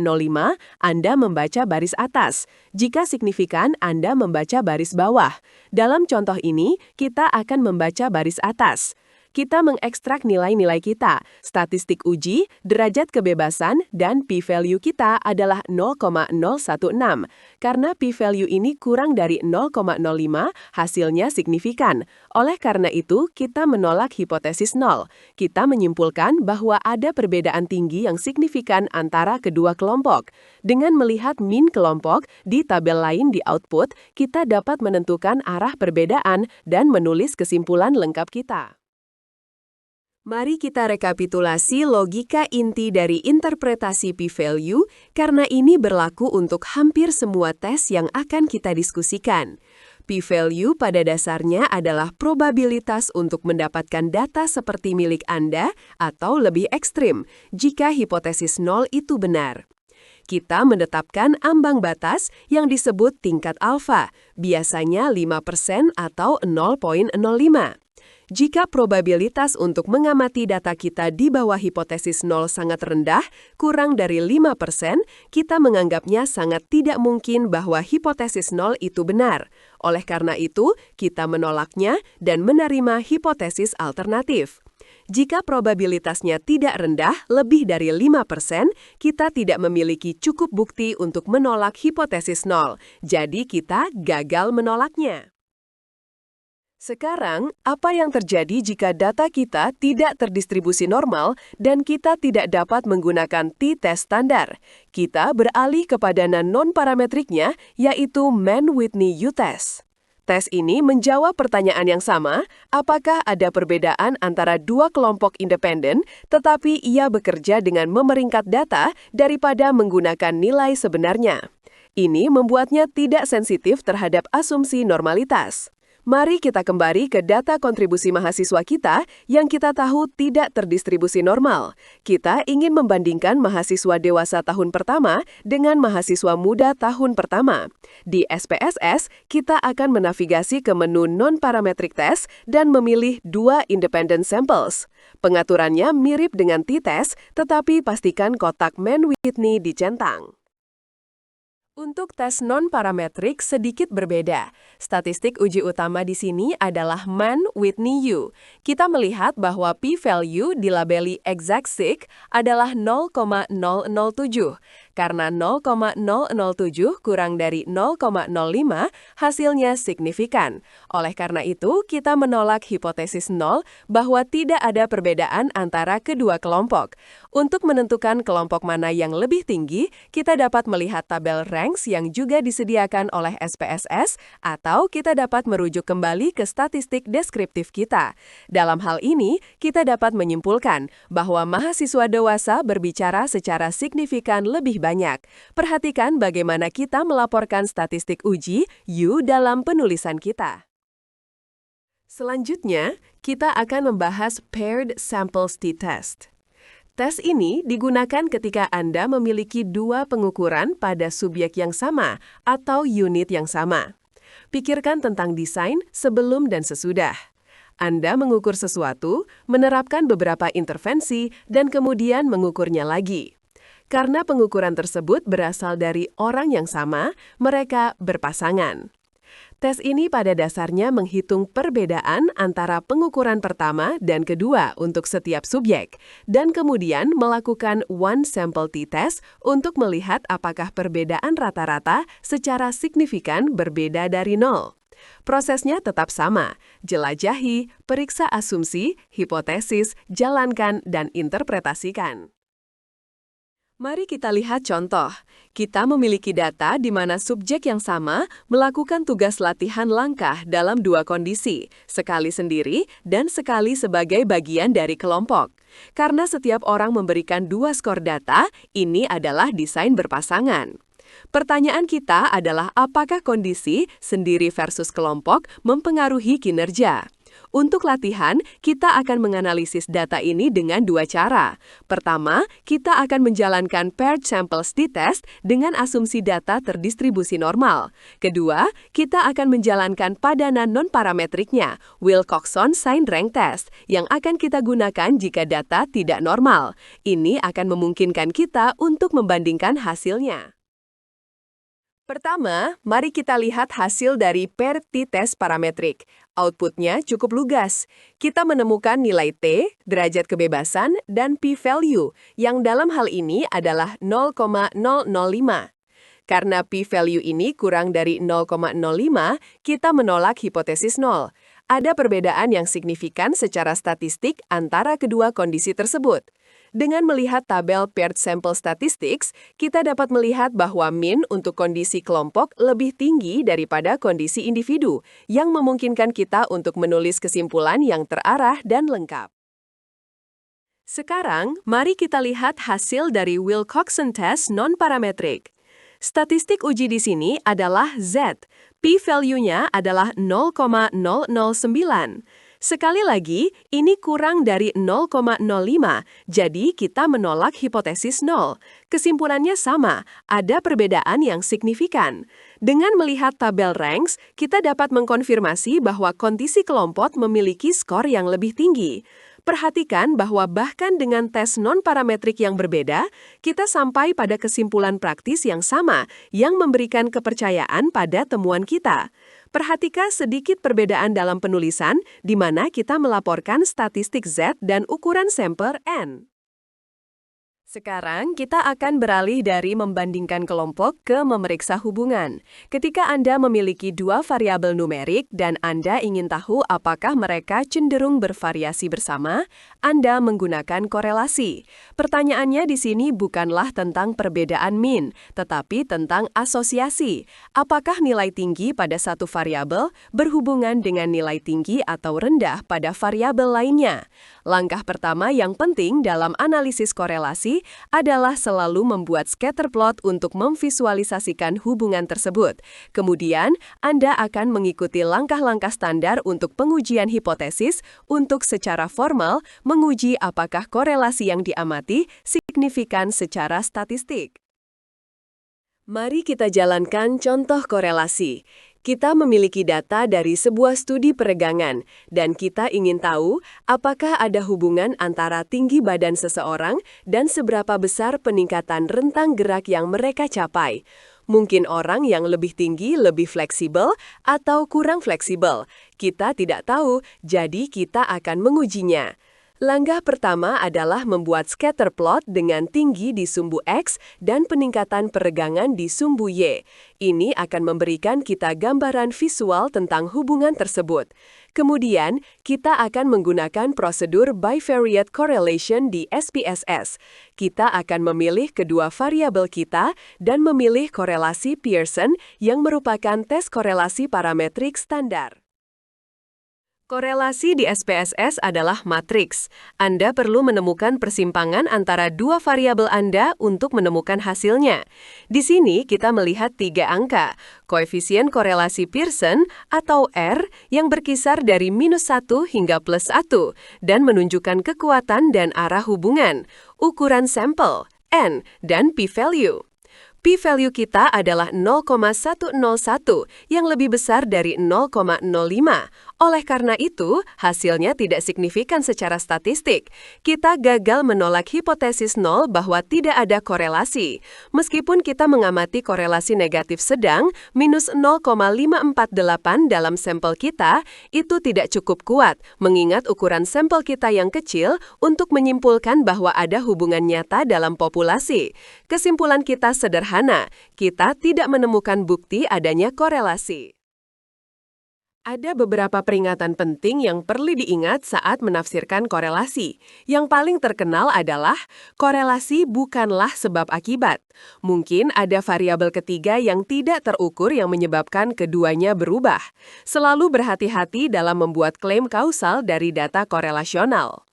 Anda membaca baris atas. Jika signifikan, Anda membaca baris bawah. Dalam contoh ini, kita akan membaca baris atas. Kita mengekstrak nilai-nilai kita, statistik uji, derajat kebebasan, dan p-value kita adalah 0,016. Karena p-value ini kurang dari 0,05, hasilnya signifikan. Oleh karena itu, kita menolak hipotesis 0. Kita menyimpulkan bahwa ada perbedaan tinggi yang signifikan antara kedua kelompok. Dengan melihat min kelompok di tabel lain di output, kita dapat menentukan arah perbedaan dan menulis kesimpulan lengkap kita. Mari kita rekapitulasi logika inti dari interpretasi p-value karena ini berlaku untuk hampir semua tes yang akan kita diskusikan. P-value pada dasarnya adalah probabilitas untuk mendapatkan data seperti milik Anda atau lebih ekstrim jika hipotesis 0 itu benar. Kita menetapkan ambang batas yang disebut tingkat alfa, biasanya 5% atau 0,05. Jika probabilitas untuk mengamati data kita di bawah hipotesis 0 sangat rendah, kurang dari 5%, kita menganggapnya sangat tidak mungkin bahwa hipotesis 0 itu benar. Oleh karena itu, kita menolaknya dan menerima hipotesis alternatif. Jika probabilitasnya tidak rendah, lebih dari 5%, kita tidak memiliki cukup bukti untuk menolak hipotesis 0. Jadi kita gagal menolaknya. Sekarang, apa yang terjadi jika data kita tidak terdistribusi normal dan kita tidak dapat menggunakan t-test standar? Kita beralih kepada non-parametriknya, yaitu Mann-Whitney U-Test. Tes ini menjawab pertanyaan yang sama, apakah ada perbedaan antara dua kelompok independen, tetapi ia bekerja dengan memeringkat data daripada menggunakan nilai sebenarnya. Ini membuatnya tidak sensitif terhadap asumsi normalitas. Mari kita kembali ke data kontribusi mahasiswa kita yang kita tahu tidak terdistribusi normal. Kita ingin membandingkan mahasiswa dewasa tahun pertama dengan mahasiswa muda tahun pertama. Di SPSS, kita akan menavigasi ke menu non-parametric test dan memilih dua independent samples. Pengaturannya mirip dengan t-test, tetapi pastikan kotak Mann-Whitney dicentang. Untuk tes non-parametrik sedikit berbeda. Statistik uji utama di sini adalah Mann-Whitney U. Kita melihat bahwa p-value dilabeli exact sig adalah 0,007. Karena 0,007 kurang dari 0,05 hasilnya signifikan. Oleh karena itu, kita menolak hipotesis 0 bahwa tidak ada perbedaan antara kedua kelompok. Untuk menentukan kelompok mana yang lebih tinggi, kita dapat melihat tabel ranks yang juga disediakan oleh SPSS, atau kita dapat merujuk kembali ke statistik deskriptif kita. Dalam hal ini, kita dapat menyimpulkan bahwa mahasiswa dewasa berbicara secara signifikan lebih banyak. Perhatikan bagaimana kita melaporkan statistik uji U dalam penulisan kita. Selanjutnya, kita akan membahas Paired Sample t-Test. Tes ini digunakan ketika Anda memiliki dua pengukuran pada subjek yang sama atau unit yang sama. Pikirkan tentang desain sebelum dan sesudah. Anda mengukur sesuatu, menerapkan beberapa intervensi, dan kemudian mengukurnya lagi. Karena pengukuran tersebut berasal dari orang yang sama, mereka berpasangan. Tes ini pada dasarnya menghitung perbedaan antara pengukuran pertama dan kedua untuk setiap subjek, dan kemudian melakukan one sample t-test untuk melihat apakah perbedaan rata-rata secara signifikan berbeda dari 0. Prosesnya tetap sama, jelajahi, periksa asumsi, hipotesis, jalankan, dan interpretasikan. Mari kita lihat contoh. Kita memiliki data di mana subjek yang sama melakukan tugas latihan langkah dalam dua kondisi, sekali sendiri dan sekali sebagai bagian dari kelompok. Karena setiap orang memberikan dua skor data, ini adalah desain berpasangan. Pertanyaan kita adalah apakah kondisi sendiri versus kelompok mempengaruhi kinerja? Untuk latihan, kita akan menganalisis data ini dengan dua cara. Pertama, kita akan menjalankan paired samples t-test dengan asumsi data terdistribusi normal. Kedua, kita akan menjalankan padanan non-parametriknya, Wilcoxon Sign Rank Test, yang akan kita gunakan jika data tidak normal. Ini akan memungkinkan kita untuk membandingkan hasilnya. Pertama, mari kita lihat hasil dari paired t-test parametrik. Outputnya cukup lugas. Kita menemukan nilai T, derajat kebebasan, dan p-value, yang dalam hal ini adalah 0,005. Karena p-value ini kurang dari 0,05, kita menolak hipotesis 0. Ada perbedaan yang signifikan secara statistik antara kedua kondisi tersebut. Dengan melihat tabel paired sample statistics, kita dapat melihat bahwa min untuk kondisi kelompok lebih tinggi daripada kondisi individu, yang memungkinkan kita untuk menulis kesimpulan yang terarah dan lengkap. Sekarang, mari kita lihat hasil dari Wilcoxon Test non-parametric. Statistik uji di sini adalah Z. P-value-nya adalah 0,009. Sekali lagi, ini kurang dari 0,05, jadi kita menolak hipotesis 0. Kesimpulannya sama, ada perbedaan yang signifikan. Dengan melihat tabel ranks, kita dapat mengkonfirmasi bahwa kondisi kelompok memiliki skor yang lebih tinggi. Perhatikan bahwa bahkan dengan tes non-parametrik yang berbeda, kita sampai pada kesimpulan praktis yang sama yang memberikan kepercayaan pada temuan kita. Perhatikan sedikit perbedaan dalam penulisan di mana kita melaporkan statistik Z dan ukuran sampel N. Sekarang, kita akan beralih dari membandingkan kelompok ke memeriksa hubungan. Ketika Anda memiliki dua variabel numerik dan Anda ingin tahu apakah mereka cenderung bervariasi bersama, Anda menggunakan korelasi. Pertanyaannya di sini bukanlah tentang perbedaan min, tetapi tentang asosiasi. Apakah nilai tinggi pada satu variabel berhubungan dengan nilai tinggi atau rendah pada variabel lainnya? Langkah pertama yang penting dalam analisis korelasi adalah selalu membuat scatter plot untuk memvisualisasikan hubungan tersebut. Kemudian, Anda akan mengikuti langkah-langkah standar untuk pengujian hipotesis untuk secara formal menguji apakah korelasi yang diamati signifikan secara statistik. Mari kita jalankan contoh korelasi. Kita memiliki data dari sebuah studi peregangan, dan kita ingin tahu apakah ada hubungan antara tinggi badan seseorang dan seberapa besar peningkatan rentang gerak yang mereka capai. Mungkin orang yang lebih tinggi lebih fleksibel atau kurang fleksibel. Kita tidak tahu, jadi kita akan mengujinya. Langkah pertama adalah membuat scatter plot dengan tinggi di sumbu X dan peningkatan peregangan di sumbu Y. Ini akan memberikan kita gambaran visual tentang hubungan tersebut. Kemudian, kita akan menggunakan prosedur bivariate correlation di SPSS. Kita akan memilih kedua variabel kita dan memilih korelasi Pearson yang merupakan tes korelasi parametrik standar. Korelasi di SPSS adalah matriks. Anda perlu menemukan persimpangan antara dua variabel Anda untuk menemukan hasilnya. Di sini kita melihat 3 angka, koefisien korelasi Pearson atau R yang berkisar dari -1 hingga +1 dan menunjukkan kekuatan dan arah hubungan, ukuran sampel, N, dan p-value. P-value kita adalah 0,101 yang lebih besar dari 0,05. Oleh karena itu, hasilnya tidak signifikan secara statistik. Kita gagal menolak hipotesis nol bahwa tidak ada korelasi. Meskipun kita mengamati korelasi negatif sedang, -0,548 dalam sampel kita, itu tidak cukup kuat, mengingat ukuran sampel kita yang kecil untuk menyimpulkan bahwa ada hubungan nyata dalam populasi. Kesimpulan kita sederhana, kita tidak menemukan bukti adanya korelasi. Ada beberapa peringatan penting yang perlu diingat saat menafsirkan korelasi. Yang paling terkenal adalah korelasi bukanlah sebab akibat. Mungkin ada variabel ketiga yang tidak terukur yang menyebabkan keduanya berubah. Selalu berhati-hati dalam membuat klaim kausal dari data korelasional.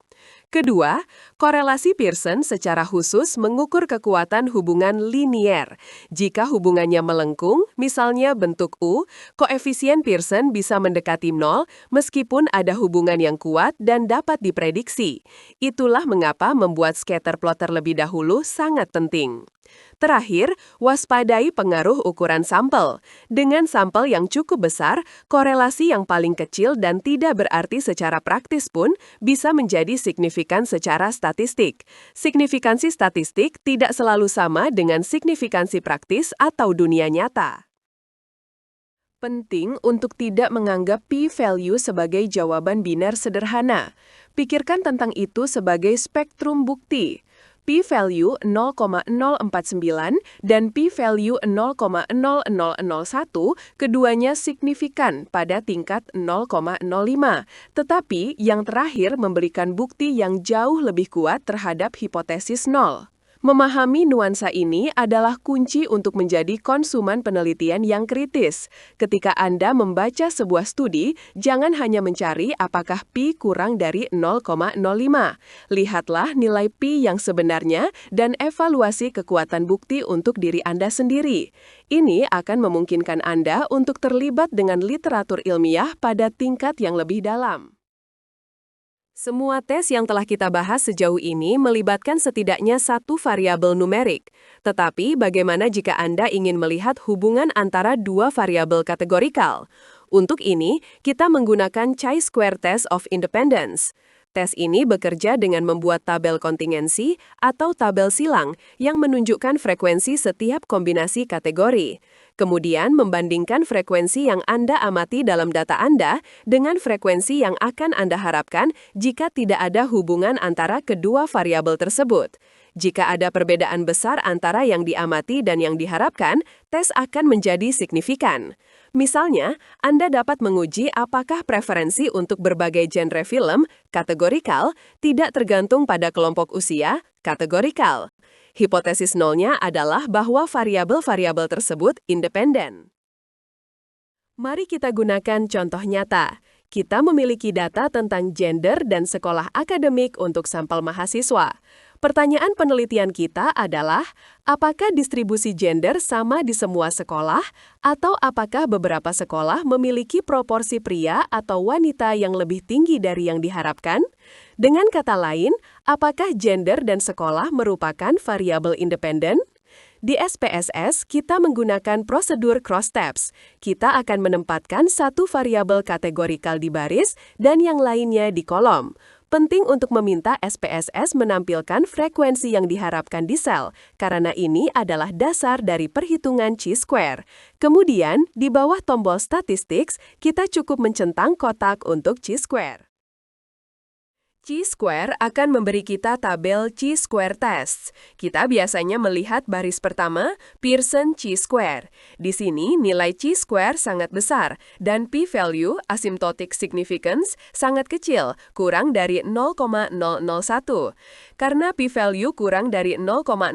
Kedua, korelasi Pearson secara khusus mengukur kekuatan hubungan linier. Jika hubungannya melengkung, misalnya bentuk U, koefisien Pearson bisa mendekati 0 meskipun ada hubungan yang kuat dan dapat diprediksi. Itulah mengapa membuat scatter plot terlebih dahulu sangat penting. Terakhir, waspadai pengaruh ukuran sampel. Dengan sampel yang cukup besar, korelasi yang paling kecil dan tidak berarti secara praktis pun bisa menjadi signifikan secara statistik. Signifikansi statistik tidak selalu sama dengan signifikansi praktis atau dunia nyata. Penting untuk tidak menganggap p-value sebagai jawaban biner sederhana. Pikirkan tentang itu sebagai spektrum bukti. P-value 0,049 dan p-value 0,0001 keduanya signifikan pada tingkat 0,05. Tetapi yang terakhir memberikan bukti yang jauh lebih kuat terhadap hipotesis 0. Memahami nuansa ini adalah kunci untuk menjadi konsumen penelitian yang kritis. Ketika Anda membaca sebuah studi, jangan hanya mencari apakah P kurang dari 0,05. Lihatlah nilai P yang sebenarnya dan evaluasi kekuatan bukti untuk diri Anda sendiri. Ini akan memungkinkan Anda untuk terlibat dengan literatur ilmiah pada tingkat yang lebih dalam. Semua tes yang telah kita bahas sejauh ini melibatkan setidaknya satu variabel numerik. Tetapi bagaimana jika Anda ingin melihat hubungan antara dua variabel kategorikal? Untuk ini, kita menggunakan chi-square test of independence. Tes ini bekerja dengan membuat tabel kontingensi atau tabel silang yang menunjukkan frekuensi setiap kombinasi kategori. Kemudian membandingkan frekuensi yang Anda amati dalam data Anda dengan frekuensi yang akan Anda harapkan jika tidak ada hubungan antara kedua variabel tersebut. Jika ada perbedaan besar antara yang diamati dan yang diharapkan, tes akan menjadi signifikan. Misalnya, Anda dapat menguji apakah preferensi untuk berbagai genre film, kategorikal, tidak tergantung pada kelompok usia, kategorikal. Hipotesis nolnya adalah bahwa variabel-variabel tersebut independen. Mari kita gunakan contoh nyata. Kita memiliki data tentang gender dan sekolah akademik untuk sampel mahasiswa. Pertanyaan penelitian kita adalah, apakah distribusi gender sama di semua sekolah, atau apakah beberapa sekolah memiliki proporsi pria atau wanita yang lebih tinggi dari yang diharapkan? Dengan kata lain, apakah gender dan sekolah merupakan variabel independen? Di SPSS, kita menggunakan prosedur cross-tabs. Kita akan menempatkan satu variabel kategorikal di baris dan yang lainnya di kolom. Penting untuk meminta SPSS menampilkan frekuensi yang diharapkan di sel, karena ini adalah dasar dari perhitungan chi-square. Kemudian, di bawah tombol Statistics, kita cukup mencentang kotak untuk chi-square. Chi-square akan memberi kita tabel Chi-square test. Kita biasanya melihat baris pertama, Pearson Chi-square. Di sini nilai Chi-square sangat besar dan p-value asymptotic significance sangat kecil, kurang dari 0,001. Karena p-value kurang dari 0,05,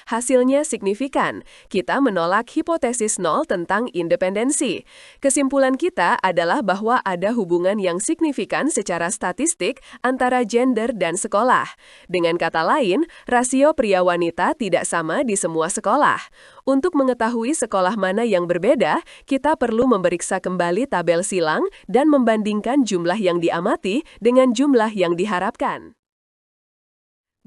hasilnya signifikan. Kita menolak hipotesis nol tentang independensi. Kesimpulan kita adalah bahwa ada hubungan yang signifikan secara statistik antara gender dan sekolah. Dengan kata lain, rasio pria-wanita tidak sama di semua sekolah. Untuk mengetahui sekolah mana yang berbeda, kita perlu memeriksa kembali tabel silang dan membandingkan jumlah yang diamati dengan jumlah yang diharapkan.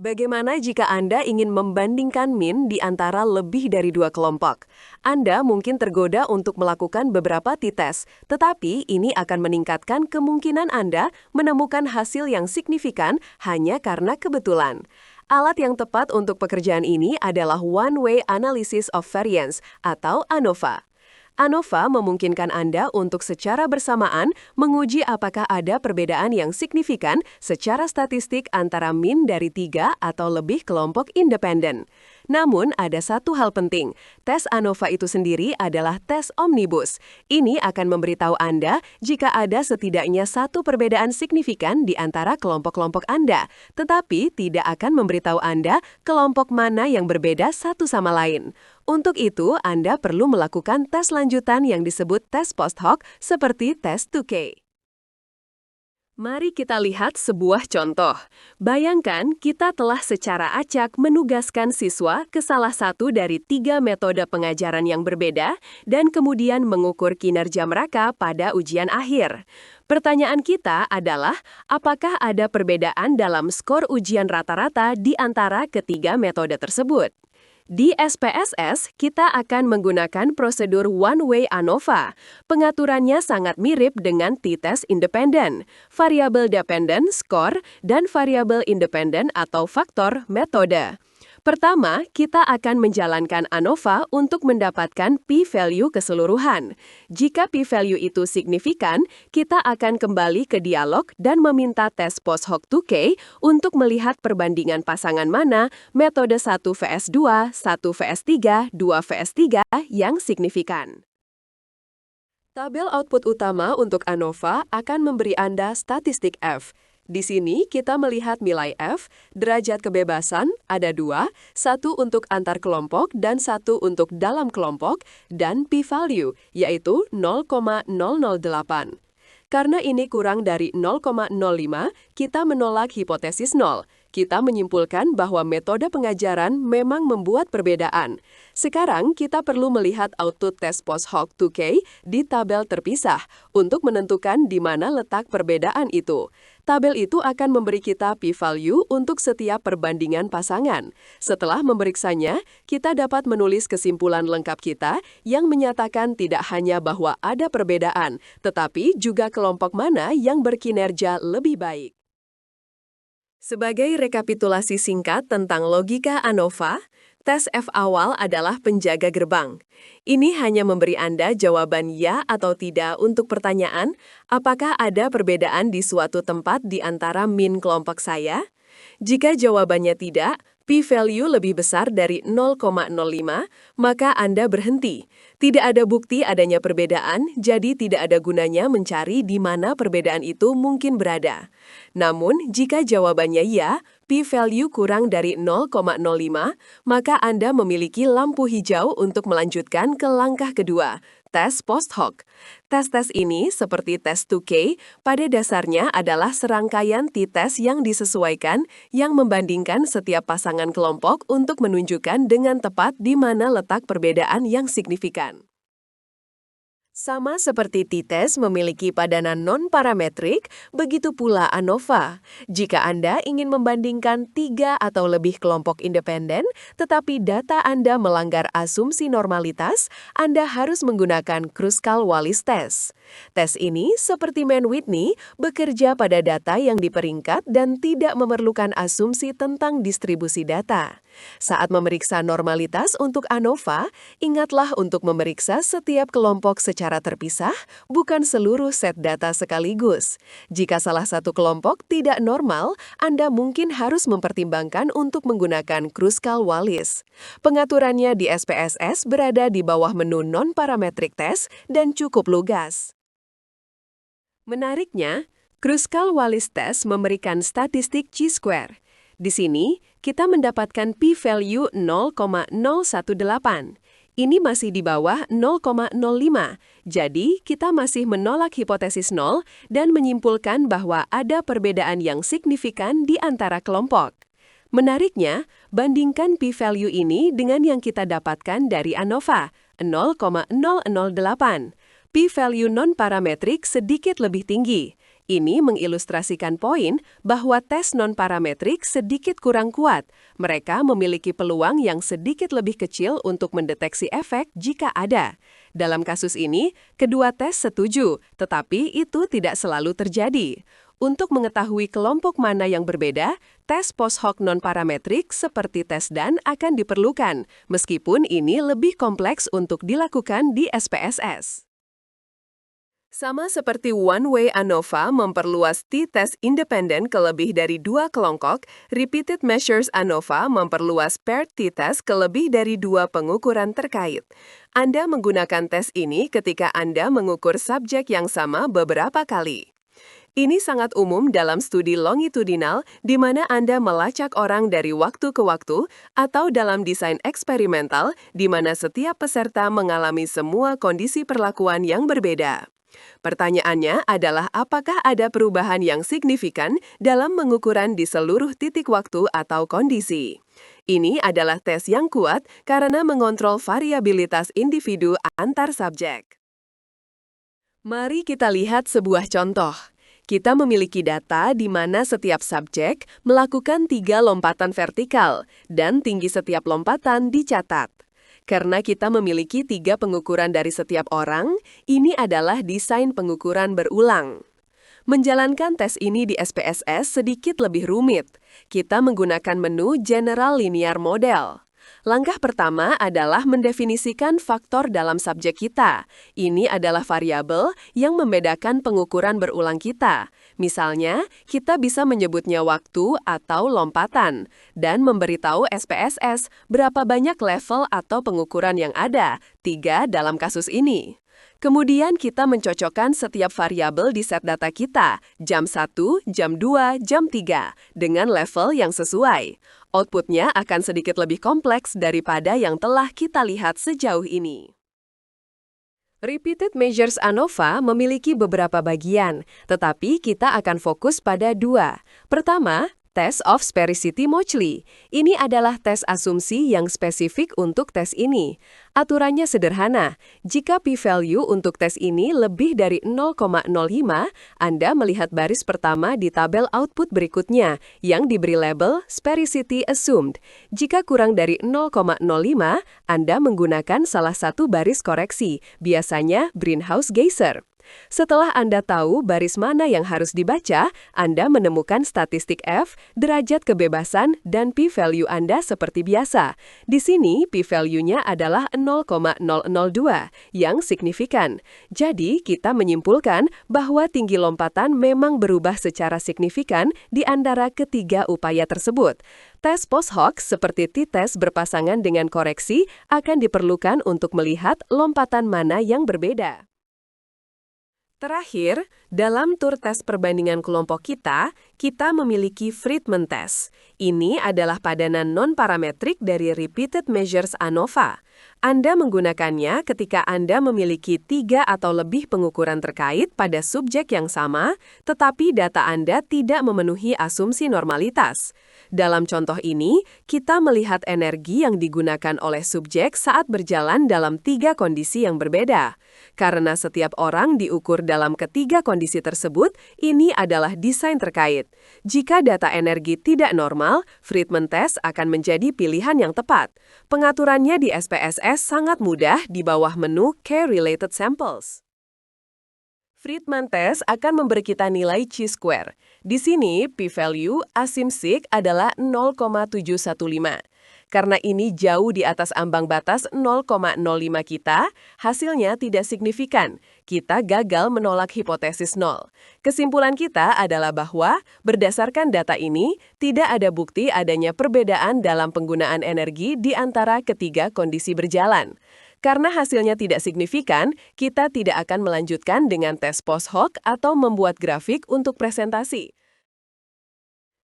Bagaimana jika Anda ingin membandingkan min di antara lebih dari dua kelompok? Anda mungkin tergoda untuk melakukan beberapa t-test, tetapi ini akan meningkatkan kemungkinan Anda menemukan hasil yang signifikan hanya karena kebetulan. Alat yang tepat untuk pekerjaan ini adalah One-Way Analysis of Variance atau ANOVA. ANOVA memungkinkan Anda untuk secara bersamaan menguji apakah ada perbedaan yang signifikan secara statistik antara min dari 3 atau lebih kelompok independen. Namun, ada satu hal penting. Tes ANOVA itu sendiri adalah tes omnibus. Ini akan memberitahu Anda jika ada setidaknya satu perbedaan signifikan di antara kelompok-kelompok Anda, tetapi tidak akan memberitahu Anda kelompok mana yang berbeda satu sama lain. Untuk itu, Anda perlu melakukan tes lanjutan yang disebut tes post hoc seperti tes 2K. Mari kita lihat sebuah contoh. Bayangkan kita telah secara acak menugaskan siswa ke salah satu dari 3 metode pengajaran yang berbeda dan kemudian mengukur kinerja mereka pada ujian akhir. Pertanyaan kita adalah, apakah ada perbedaan dalam skor ujian rata-rata di antara ketiga metode tersebut? Di SPSS, kita akan menggunakan prosedur One-Way ANOVA. Pengaturannya sangat mirip dengan t-test independen, variabel dependent score, dan variabel independen atau faktor metode. Pertama, kita akan menjalankan ANOVA untuk mendapatkan p-value keseluruhan. Jika p-value itu signifikan, kita akan kembali ke dialog dan meminta tes post hoc 2K untuk melihat perbandingan pasangan mana metode 1 vs 2, 1 vs 3, 2 vs 3 yang signifikan. Tabel output utama untuk ANOVA akan memberi Anda statistik F. Di sini kita melihat nilai F, derajat kebebasan, ada 2, 1 untuk antar kelompok dan 1 untuk dalam kelompok, dan p-value, yaitu 0,008. Karena ini kurang dari 0,05, kita menolak hipotesis nol. Kita menyimpulkan bahwa metode pengajaran memang membuat perbedaan. Sekarang kita perlu melihat output tes post hoc 2K di tabel terpisah untuk menentukan di mana letak perbedaan itu. Tabel itu akan memberi kita p-value untuk setiap perbandingan pasangan. Setelah memeriksanya, kita dapat menulis kesimpulan lengkap kita yang menyatakan tidak hanya bahwa ada perbedaan, tetapi juga kelompok mana yang berkinerja lebih baik. Sebagai rekapitulasi singkat tentang logika ANOVA, tes F awal adalah penjaga gerbang. Ini hanya memberi Anda jawaban ya atau tidak untuk pertanyaan, apakah ada perbedaan di suatu tempat di antara min kelompok saya? Jika jawabannya tidak, p-value lebih besar dari 0,05, maka Anda berhenti. Tidak ada bukti adanya perbedaan, jadi tidak ada gunanya mencari di mana perbedaan itu mungkin berada. Namun, jika jawabannya ya, p-value kurang dari 0,05, maka Anda memiliki lampu hijau untuk melanjutkan ke langkah kedua, tes post hoc. Tes-tes ini, seperti tes 2K, pada dasarnya adalah serangkaian t-test yang disesuaikan yang membandingkan setiap pasangan kelompok untuk menunjukkan dengan tepat di mana letak perbedaan yang signifikan. Sama seperti t-test memiliki padanan non-parametrik, begitu pula ANOVA. Jika Anda ingin membandingkan 3 atau lebih kelompok independen, tetapi data Anda melanggar asumsi normalitas, Anda harus menggunakan Kruskal-Wallis test. Tes ini, seperti Man Whitney, bekerja pada data yang diperingkat dan tidak memerlukan asumsi tentang distribusi data. Saat memeriksa normalitas untuk ANOVA, ingatlah untuk memeriksa setiap kelompok secara terpisah, bukan seluruh set data sekaligus. Jika salah satu kelompok tidak normal, Anda mungkin harus mempertimbangkan untuk menggunakan Kruskal-Wallis. Pengaturannya di SPSS berada di bawah menu non-parametric test dan cukup lugas. Menariknya, Kruskal-Wallis test memberikan statistik chi-square. Di sini, kita mendapatkan p-value 0,018. Ini masih di bawah 0,05, jadi kita masih menolak hipotesis 0 dan menyimpulkan bahwa ada perbedaan yang signifikan di antara kelompok. Menariknya, bandingkan p-value ini dengan yang kita dapatkan dari ANOVA, 0,008. P-value non-parametrik sedikit lebih tinggi. Ini mengilustrasikan poin bahwa tes non-parametrik sedikit kurang kuat. Mereka memiliki peluang yang sedikit lebih kecil untuk mendeteksi efek jika ada. Dalam kasus ini, kedua tes setuju, tetapi itu tidak selalu terjadi. Untuk mengetahui kelompok mana yang berbeda, tes post hoc non-parametrik seperti tes Dan akan diperlukan, meskipun ini lebih kompleks untuk dilakukan di SPSS. Sama seperti one-way ANOVA memperluas t-test independen ke lebih dari 2 kelompok, repeated measures ANOVA memperluas paired t-test ke lebih dari 2 pengukuran terkait. Anda menggunakan tes ini ketika Anda mengukur subjek yang sama beberapa kali. Ini sangat umum dalam studi longitudinal di mana Anda melacak orang dari waktu ke waktu atau dalam desain eksperimental di mana setiap peserta mengalami semua kondisi perlakuan yang berbeda. Pertanyaannya adalah apakah ada perubahan yang signifikan dalam pengukuran di seluruh titik waktu atau kondisi. Ini adalah tes yang kuat karena mengontrol variabilitas individu antar subjek. Mari kita lihat sebuah contoh. Kita memiliki data di mana setiap subjek melakukan 3 lompatan vertikal dan tinggi setiap lompatan dicatat. Karena kita memiliki 3 pengukuran dari setiap orang, ini adalah desain pengukuran berulang. Menjalankan tes ini di SPSS sedikit lebih rumit. Kita menggunakan menu General Linear Model. Langkah pertama adalah mendefinisikan faktor dalam subjek kita. Ini adalah variabel yang membedakan pengukuran berulang kita. Misalnya, kita bisa menyebutnya waktu atau lompatan, dan memberitahu SPSS berapa banyak level atau pengukuran yang ada, 3 dalam kasus ini. Kemudian kita mencocokkan setiap variabel di set data kita, jam 1, jam 2, jam 3, dengan level yang sesuai. Outputnya akan sedikit lebih kompleks daripada yang telah kita lihat sejauh ini. Repeated measures ANOVA memiliki beberapa bagian, tetapi kita akan fokus pada 2. Pertama, Test of Sphericity-Mauchly. Ini adalah tes asumsi yang spesifik untuk tes ini. Aturannya sederhana. Jika p-value untuk tes ini lebih dari 0,05, Anda melihat baris pertama di tabel output berikutnya yang diberi label Sphericity Assumed. Jika kurang dari 0,05, Anda menggunakan salah satu baris koreksi, biasanya Greenhouse Geyser. Setelah Anda tahu baris mana yang harus dibaca, Anda menemukan statistik F, derajat kebebasan, dan p-value Anda seperti biasa. Di sini, p-value-nya adalah 0,002, yang signifikan. Jadi, kita menyimpulkan bahwa tinggi lompatan memang berubah secara signifikan di antara ketiga upaya tersebut. Tes post hoc seperti t-test berpasangan dengan koreksi akan diperlukan untuk melihat lompatan mana yang berbeda. Terakhir, dalam tur tes perbandingan kelompok kita memiliki Friedman test. Ini adalah padanan non-parametrik dari repeated measures ANOVA. Anda menggunakannya ketika Anda memiliki 3 atau lebih pengukuran terkait pada subjek yang sama, tetapi data Anda tidak memenuhi asumsi normalitas. Dalam contoh ini, kita melihat energi yang digunakan oleh subjek saat berjalan dalam 3 kondisi yang berbeda. Karena setiap orang diukur dalam ketiga kondisi tersebut, ini adalah desain terkait. Jika data energi tidak normal, Friedman test akan menjadi pilihan yang tepat. Pengaturannya di SPSS sangat mudah di bawah menu K-Related Samples. Friedman test akan memberi kita nilai chi-square. Di sini, p-value asimsik adalah 0,715. Karena ini jauh di atas ambang batas 0,05 kita, hasilnya tidak signifikan. Kita gagal menolak hipotesis 0. Kesimpulan kita adalah bahwa, berdasarkan data ini, tidak ada bukti adanya perbedaan dalam penggunaan energi di antara ketiga kondisi berjalan. Karena hasilnya tidak signifikan, kita tidak akan melanjutkan dengan tes post hoc atau membuat grafik untuk presentasi.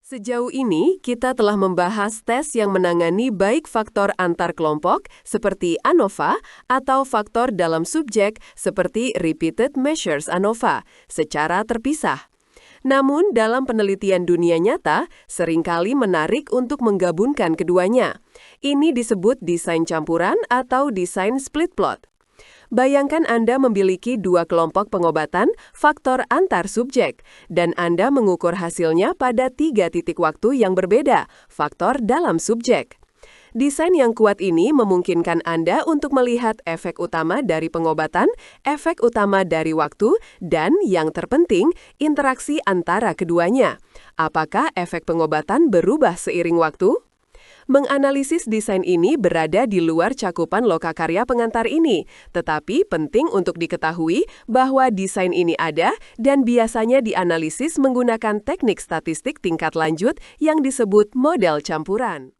Sejauh ini, kita telah membahas tes yang menangani baik faktor antar kelompok seperti ANOVA atau faktor dalam subjek seperti repeated measures ANOVA secara terpisah. Namun, dalam penelitian dunia nyata, seringkali menarik untuk menggabungkan keduanya. Ini disebut desain campuran atau desain split plot. Bayangkan Anda memiliki dua kelompok pengobatan faktor antar subjek, dan Anda mengukur hasilnya pada 3 titik waktu yang berbeda, faktor dalam subjek. Desain yang kuat ini memungkinkan Anda untuk melihat efek utama dari pengobatan, efek utama dari waktu, dan yang terpenting, interaksi antara keduanya. Apakah efek pengobatan berubah seiring waktu? Menganalisis desain ini berada di luar cakupan lokakarya pengantar ini, tetapi penting untuk diketahui bahwa desain ini ada dan biasanya dianalisis menggunakan teknik statistik tingkat lanjut yang disebut model campuran.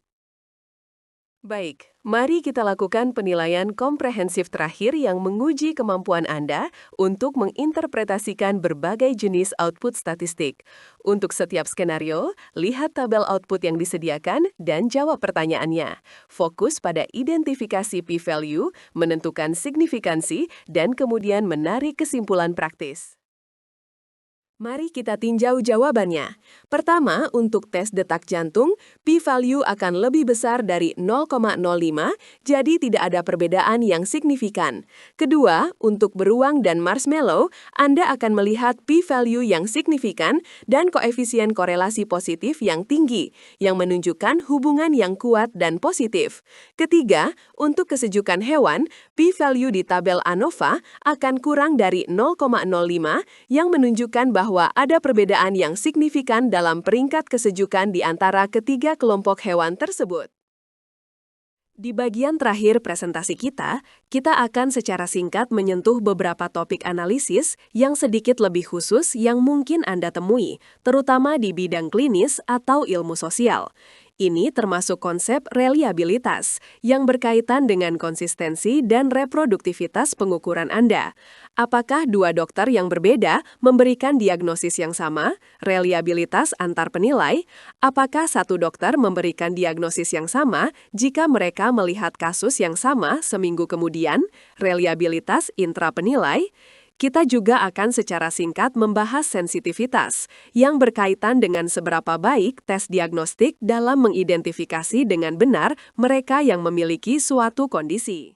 Baik, mari kita lakukan penilaian komprehensif terakhir yang menguji kemampuan Anda untuk menginterpretasikan berbagai jenis output statistik. Untuk setiap skenario, lihat tabel output yang disediakan dan jawab pertanyaannya. Fokus pada identifikasi p-value, menentukan signifikansi, dan kemudian menarik kesimpulan praktis. Mari kita tinjau jawabannya. Pertama, untuk tes detak jantung, p-value akan lebih besar dari 0,05, jadi tidak ada perbedaan yang signifikan. Kedua, untuk beruang dan marshmallow, Anda akan melihat p-value yang signifikan dan koefisien korelasi positif yang tinggi, yang menunjukkan hubungan yang kuat dan positif. Ketiga, untuk kesejukan hewan, p-value di tabel ANOVA akan kurang dari 0,05, yang menunjukkan bahwa ada perbedaan yang signifikan dalam peringkat kesejukan di antara ketiga kelompok hewan tersebut. Di bagian terakhir presentasi kita akan secara singkat menyentuh beberapa topik analisis yang sedikit lebih khusus yang mungkin Anda temui, terutama di bidang klinis atau ilmu sosial. Ini termasuk konsep reliabilitas yang berkaitan dengan konsistensi dan reproduktivitas pengukuran Anda. Apakah dua dokter yang berbeda memberikan diagnosis yang sama, reliabilitas antar penilai? Apakah satu dokter memberikan diagnosis yang sama jika mereka melihat kasus yang sama seminggu kemudian, reliabilitas intrapenilai? Kita juga akan secara singkat membahas sensitivitas, yang berkaitan dengan seberapa baik tes diagnostik dalam mengidentifikasi dengan benar mereka yang memiliki suatu kondisi.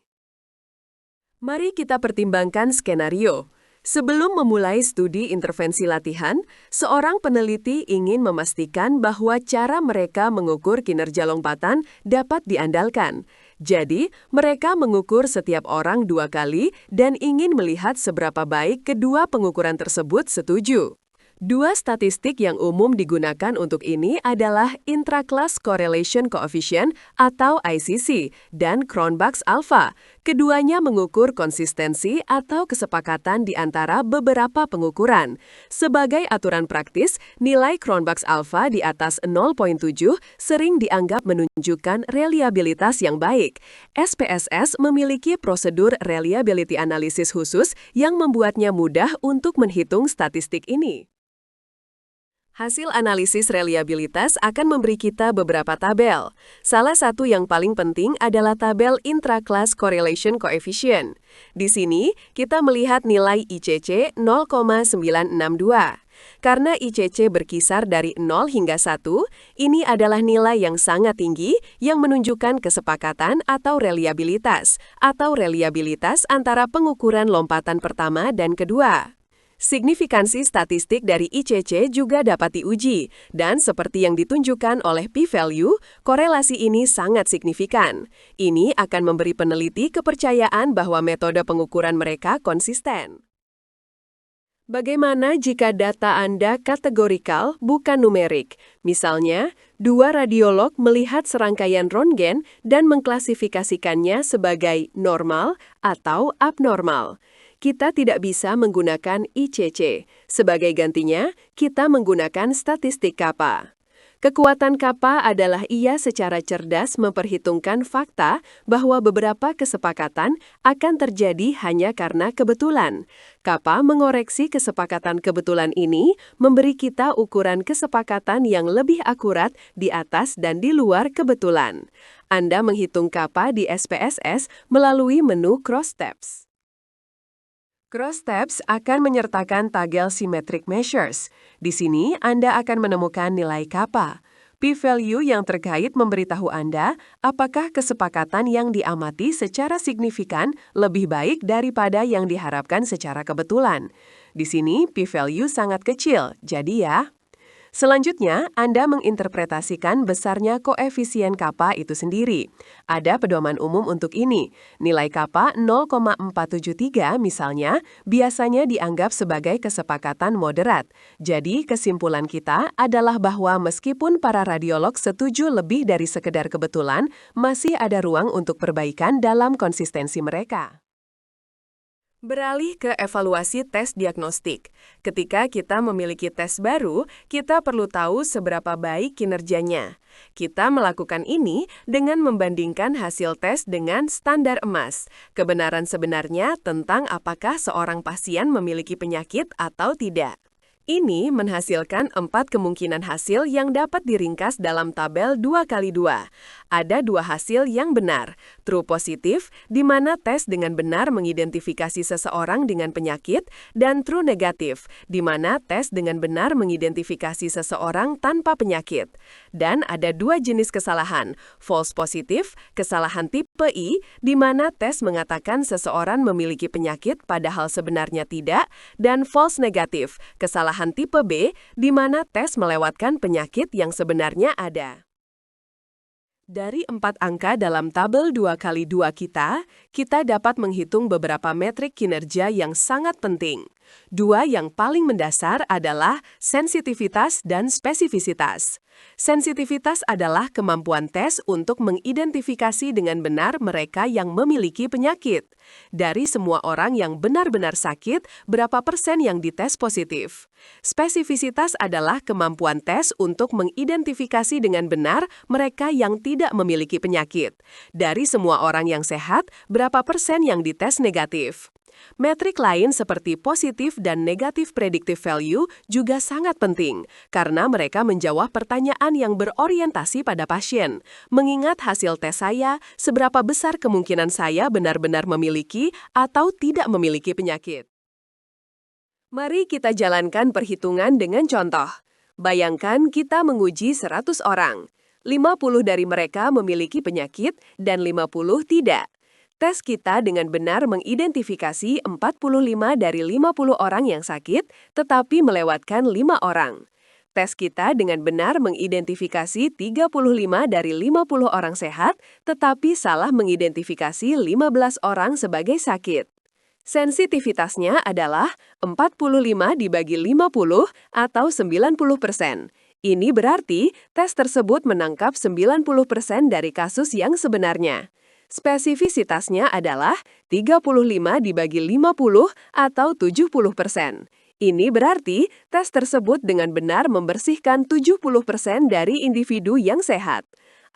Mari kita pertimbangkan skenario. Sebelum memulai studi intervensi latihan, seorang peneliti ingin memastikan bahwa cara mereka mengukur kinerja lompatan dapat diandalkan. Jadi, mereka mengukur setiap orang 2 kali dan ingin melihat seberapa baik kedua pengukuran tersebut setuju. Dua statistik yang umum digunakan untuk ini adalah Intra-Class Correlation Coefficient atau ICC dan Cronbach's Alpha. Keduanya mengukur konsistensi atau kesepakatan di antara beberapa pengukuran. Sebagai aturan praktis, nilai Cronbach's Alpha di atas 0,7 sering dianggap menunjukkan reliabilitas yang baik. SPSS memiliki prosedur reliability analysis khusus yang membuatnya mudah untuk menghitung statistik ini. Hasil analisis reliabilitas akan memberi kita beberapa tabel. Salah satu yang paling penting adalah tabel Intra-Class Correlation Coefficient. Di sini, kita melihat nilai ICC 0,962. Karena ICC berkisar dari 0 hingga 1, ini adalah nilai yang sangat tinggi yang menunjukkan kesepakatan atau reliabilitas antara pengukuran lompatan pertama dan kedua. Signifikansi statistik dari ICC juga dapat diuji, dan seperti yang ditunjukkan oleh p-value, korelasi ini sangat signifikan. Ini akan memberi peneliti kepercayaan bahwa metode pengukuran mereka konsisten. Bagaimana jika data Anda kategorikal bukan numerik? Misalnya, dua radiolog melihat serangkaian röntgen dan mengklasifikasikannya sebagai normal atau abnormal. Kita tidak bisa menggunakan ICC. Sebagai gantinya, kita menggunakan statistik kappa. Kekuatan kappa adalah ia secara cerdas memperhitungkan fakta bahwa beberapa kesepakatan akan terjadi hanya karena kebetulan. Kappa mengoreksi kesepakatan kebetulan ini, memberi kita ukuran kesepakatan yang lebih akurat di atas dan di luar kebetulan. Anda menghitung kappa di SPSS melalui menu Cross Tabs. Cross Tabs akan menyertakan tagel Symmetric Measures. Di sini, Anda akan menemukan nilai kappa. P-value yang terkait memberitahu Anda apakah kesepakatan yang diamati secara signifikan lebih baik daripada yang diharapkan secara kebetulan. Di sini, P-value sangat kecil, jadi ya. Selanjutnya, Anda menginterpretasikan besarnya koefisien kappa itu sendiri. Ada pedoman umum untuk ini. Nilai kappa 0,473 misalnya, biasanya dianggap sebagai kesepakatan moderat. Jadi, kesimpulan kita adalah bahwa meskipun para radiolog setuju lebih dari sekedar kebetulan, masih ada ruang untuk perbaikan dalam konsistensi mereka. Beralih ke evaluasi tes diagnostik. Ketika kita memiliki tes baru, kita perlu tahu seberapa baik kinerjanya. Kita melakukan ini dengan membandingkan hasil tes dengan standar emas, kebenaran sebenarnya tentang apakah seorang pasien memiliki penyakit atau tidak. Ini menghasilkan 4 kemungkinan hasil yang dapat diringkas dalam tabel 2x2. Ada 2 hasil yang benar, true positif, di mana tes dengan benar mengidentifikasi seseorang dengan penyakit, dan true negatif, di mana tes dengan benar mengidentifikasi seseorang tanpa penyakit. Dan ada 2 jenis kesalahan, false positif, kesalahan tipe I, di mana tes mengatakan seseorang memiliki penyakit padahal sebenarnya tidak, dan false negatif, kesalahan tipe B, di mana tes melewatkan penyakit yang sebenarnya ada. Dari 4 angka dalam tabel 2x2 kita dapat menghitung beberapa metrik kinerja yang sangat penting. 2 yang paling mendasar adalah sensitivitas dan spesifisitas. Sensitivitas adalah kemampuan tes untuk mengidentifikasi dengan benar mereka yang memiliki penyakit. Dari semua orang yang benar-benar sakit, berapa persen yang dites positif? Spesifisitas adalah kemampuan tes untuk mengidentifikasi dengan benar mereka yang tidak memiliki penyakit. Dari semua orang yang sehat, berapa persen yang dites negatif? Metrik lain seperti positif dan negatif predictive value juga sangat penting, karena mereka menjawab pertanyaan yang berorientasi pada pasien. Mengingat hasil tes saya, seberapa besar kemungkinan saya benar-benar memiliki atau tidak memiliki penyakit. Mari kita jalankan perhitungan dengan contoh. Bayangkan kita menguji 100 orang. 50 dari mereka memiliki penyakit dan 50 tidak. Tes kita dengan benar mengidentifikasi 45 dari 50 orang yang sakit, tetapi melewatkan 5 orang. Tes kita dengan benar mengidentifikasi 35 dari 50 orang sehat, tetapi salah mengidentifikasi 15 orang sebagai sakit. Sensitivitasnya adalah 45 dibagi 50 atau 90%. Ini berarti tes tersebut menangkap 90% dari kasus yang sebenarnya. Spesifisitasnya adalah 35 dibagi 50 atau 70%. Ini berarti tes tersebut dengan benar membersihkan 70% dari individu yang sehat.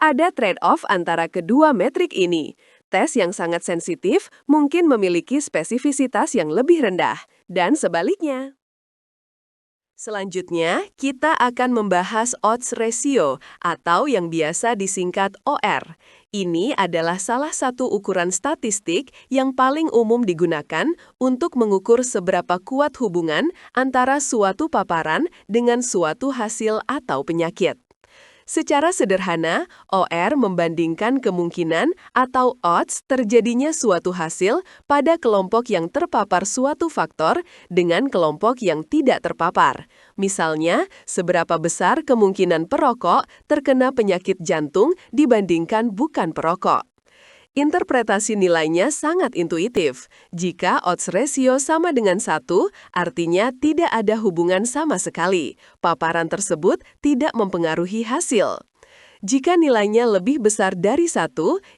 Ada trade-off antara kedua metrik ini. Tes yang sangat sensitif mungkin memiliki spesifisitas yang lebih rendah, dan sebaliknya. Selanjutnya, kita akan membahas odds ratio atau yang biasa disingkat OR. Ini adalah salah satu ukuran statistik yang paling umum digunakan untuk mengukur seberapa kuat hubungan antara suatu paparan dengan suatu hasil atau penyakit. Secara sederhana, OR membandingkan kemungkinan atau odds terjadinya suatu hasil pada kelompok yang terpapar suatu faktor dengan kelompok yang tidak terpapar. Misalnya, seberapa besar kemungkinan perokok terkena penyakit jantung dibandingkan bukan perokok. Interpretasi nilainya sangat intuitif. Jika odds ratio sama dengan 1, artinya tidak ada hubungan sama sekali. Paparan tersebut tidak mempengaruhi hasil. Jika nilainya lebih besar dari 1,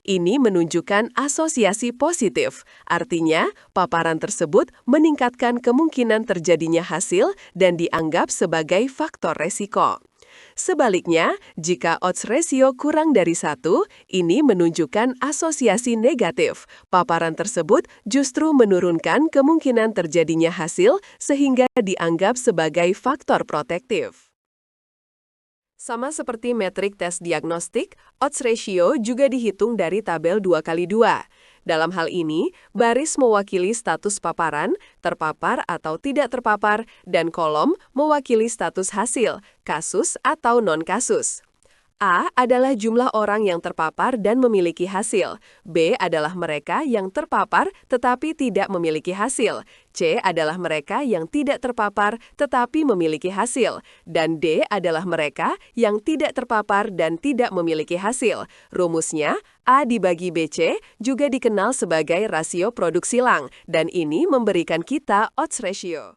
ini menunjukkan asosiasi positif. Artinya, paparan tersebut meningkatkan kemungkinan terjadinya hasil dan dianggap sebagai faktor resiko. Sebaliknya, jika odds ratio kurang dari 1, ini menunjukkan asosiasi negatif. Paparan tersebut justru menurunkan kemungkinan terjadinya hasil sehingga dianggap sebagai faktor protektif. Sama seperti metrik tes diagnostik, odds ratio juga dihitung dari tabel 2x2. Dalam hal ini, baris mewakili status paparan, terpapar atau tidak terpapar, dan kolom mewakili status hasil, kasus atau non-kasus. A adalah jumlah orang yang terpapar dan memiliki hasil. B adalah mereka yang terpapar tetapi tidak memiliki hasil. C adalah mereka yang tidak terpapar tetapi memiliki hasil. Dan D adalah mereka yang tidak terpapar dan tidak memiliki hasil. Rumusnya, A dibagi BC juga dikenal sebagai rasio produk silang, dan ini memberikan kita odds ratio.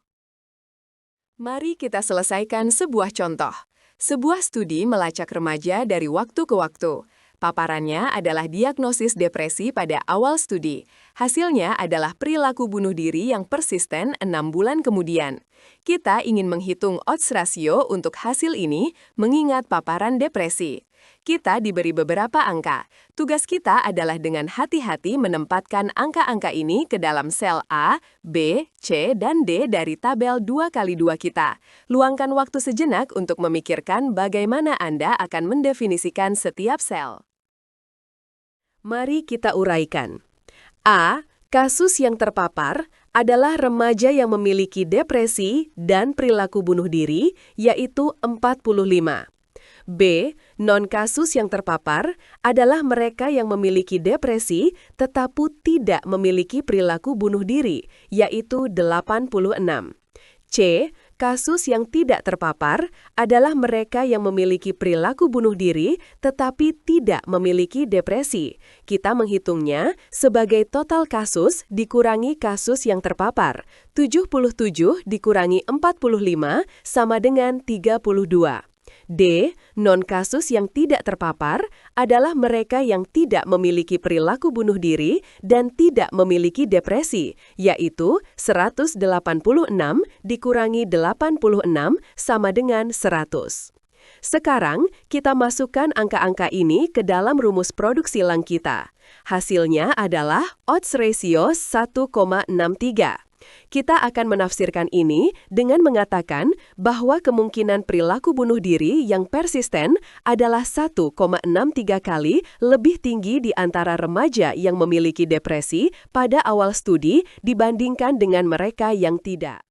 Mari kita selesaikan sebuah contoh. Sebuah studi melacak remaja dari waktu ke waktu. Paparannya adalah diagnosis depresi pada awal studi. Hasilnya adalah perilaku bunuh diri yang persisten 6 bulan kemudian. Kita ingin menghitung odds ratio untuk hasil ini mengingat paparan depresi. Kita diberi beberapa angka. Tugas kita adalah dengan hati-hati menempatkan angka-angka ini ke dalam sel A, B, C, dan D dari tabel 2x2 kita. Luangkan waktu sejenak untuk memikirkan bagaimana Anda akan mendefinisikan setiap sel. Mari kita uraikan. A. Kasus yang terpapar adalah remaja yang memiliki depresi dan perilaku bunuh diri, yaitu 45. B. Non-kasus yang terpapar adalah mereka yang memiliki depresi tetapi tidak memiliki perilaku bunuh diri, yaitu 86. C. Kasus yang tidak terpapar adalah mereka yang memiliki perilaku bunuh diri tetapi tidak memiliki depresi. Kita menghitungnya sebagai total kasus dikurangi kasus yang terpapar. 77 dikurangi 45 sama dengan 32. D. Non-kasus yang tidak terpapar adalah mereka yang tidak memiliki perilaku bunuh diri dan tidak memiliki depresi, yaitu 186 dikurangi 86 sama dengan 100. Sekarang, kita masukkan angka-angka ini ke dalam rumus produk silang kita. Hasilnya adalah odds ratio 1,63. Kita akan menafsirkan ini dengan mengatakan bahwa kemungkinan perilaku bunuh diri yang persisten adalah 1,63 kali lebih tinggi di antara remaja yang memiliki depresi pada awal studi dibandingkan dengan mereka yang tidak.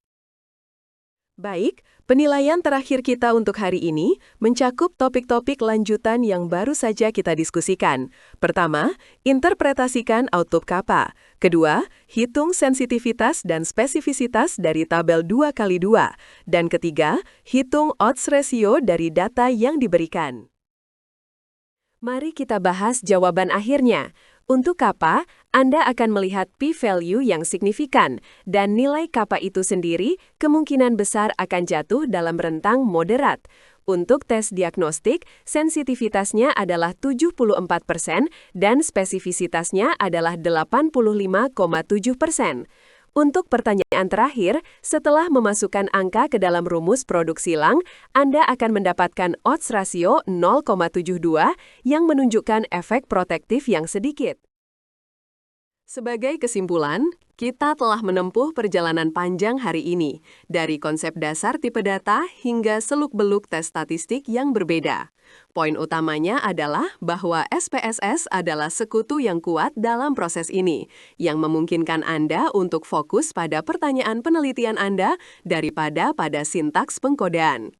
Baik, penilaian terakhir kita untuk hari ini mencakup topik-topik lanjutan yang baru saja kita diskusikan. Pertama, interpretasikan output kappa. Kedua, hitung sensitivitas dan spesifisitas dari tabel 2x2. Dan ketiga, hitung odds ratio dari data yang diberikan. Mari kita bahas jawaban akhirnya. Untuk kappa, Anda akan melihat p-value yang signifikan, dan nilai kappa itu sendiri kemungkinan besar akan jatuh dalam rentang moderat. Untuk tes diagnostik, sensitivitasnya adalah 74% dan spesifisitasnya adalah 85,7%. Untuk pertanyaan terakhir, setelah memasukkan angka ke dalam rumus produk silang, Anda akan mendapatkan odds ratio 0,72 yang menunjukkan efek protektif yang sedikit. Sebagai kesimpulan, kita telah menempuh perjalanan panjang hari ini, dari konsep dasar tipe data hingga seluk-beluk tes statistik yang berbeda. Poin utamanya adalah bahwa SPSS adalah sekutu yang kuat dalam proses ini, yang memungkinkan Anda untuk fokus pada pertanyaan penelitian Anda daripada pada sintaks pengkodean.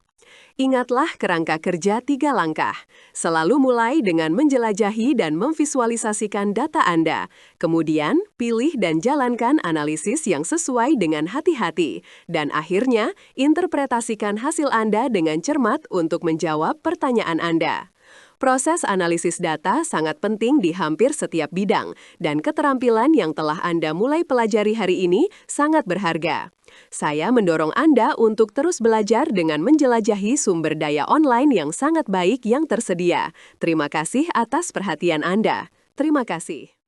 Ingatlah kerangka kerja 3 langkah. Selalu mulai dengan menjelajahi dan memvisualisasikan data Anda. Kemudian, pilih dan jalankan analisis yang sesuai dengan hati-hati. Dan akhirnya, interpretasikan hasil Anda dengan cermat untuk menjawab pertanyaan Anda. Proses analisis data sangat penting di hampir setiap bidang, dan keterampilan yang telah Anda mulai pelajari hari ini sangat berharga. Saya mendorong Anda untuk terus belajar dengan menjelajahi sumber daya online yang sangat baik yang tersedia. Terima kasih atas perhatian Anda. Terima kasih.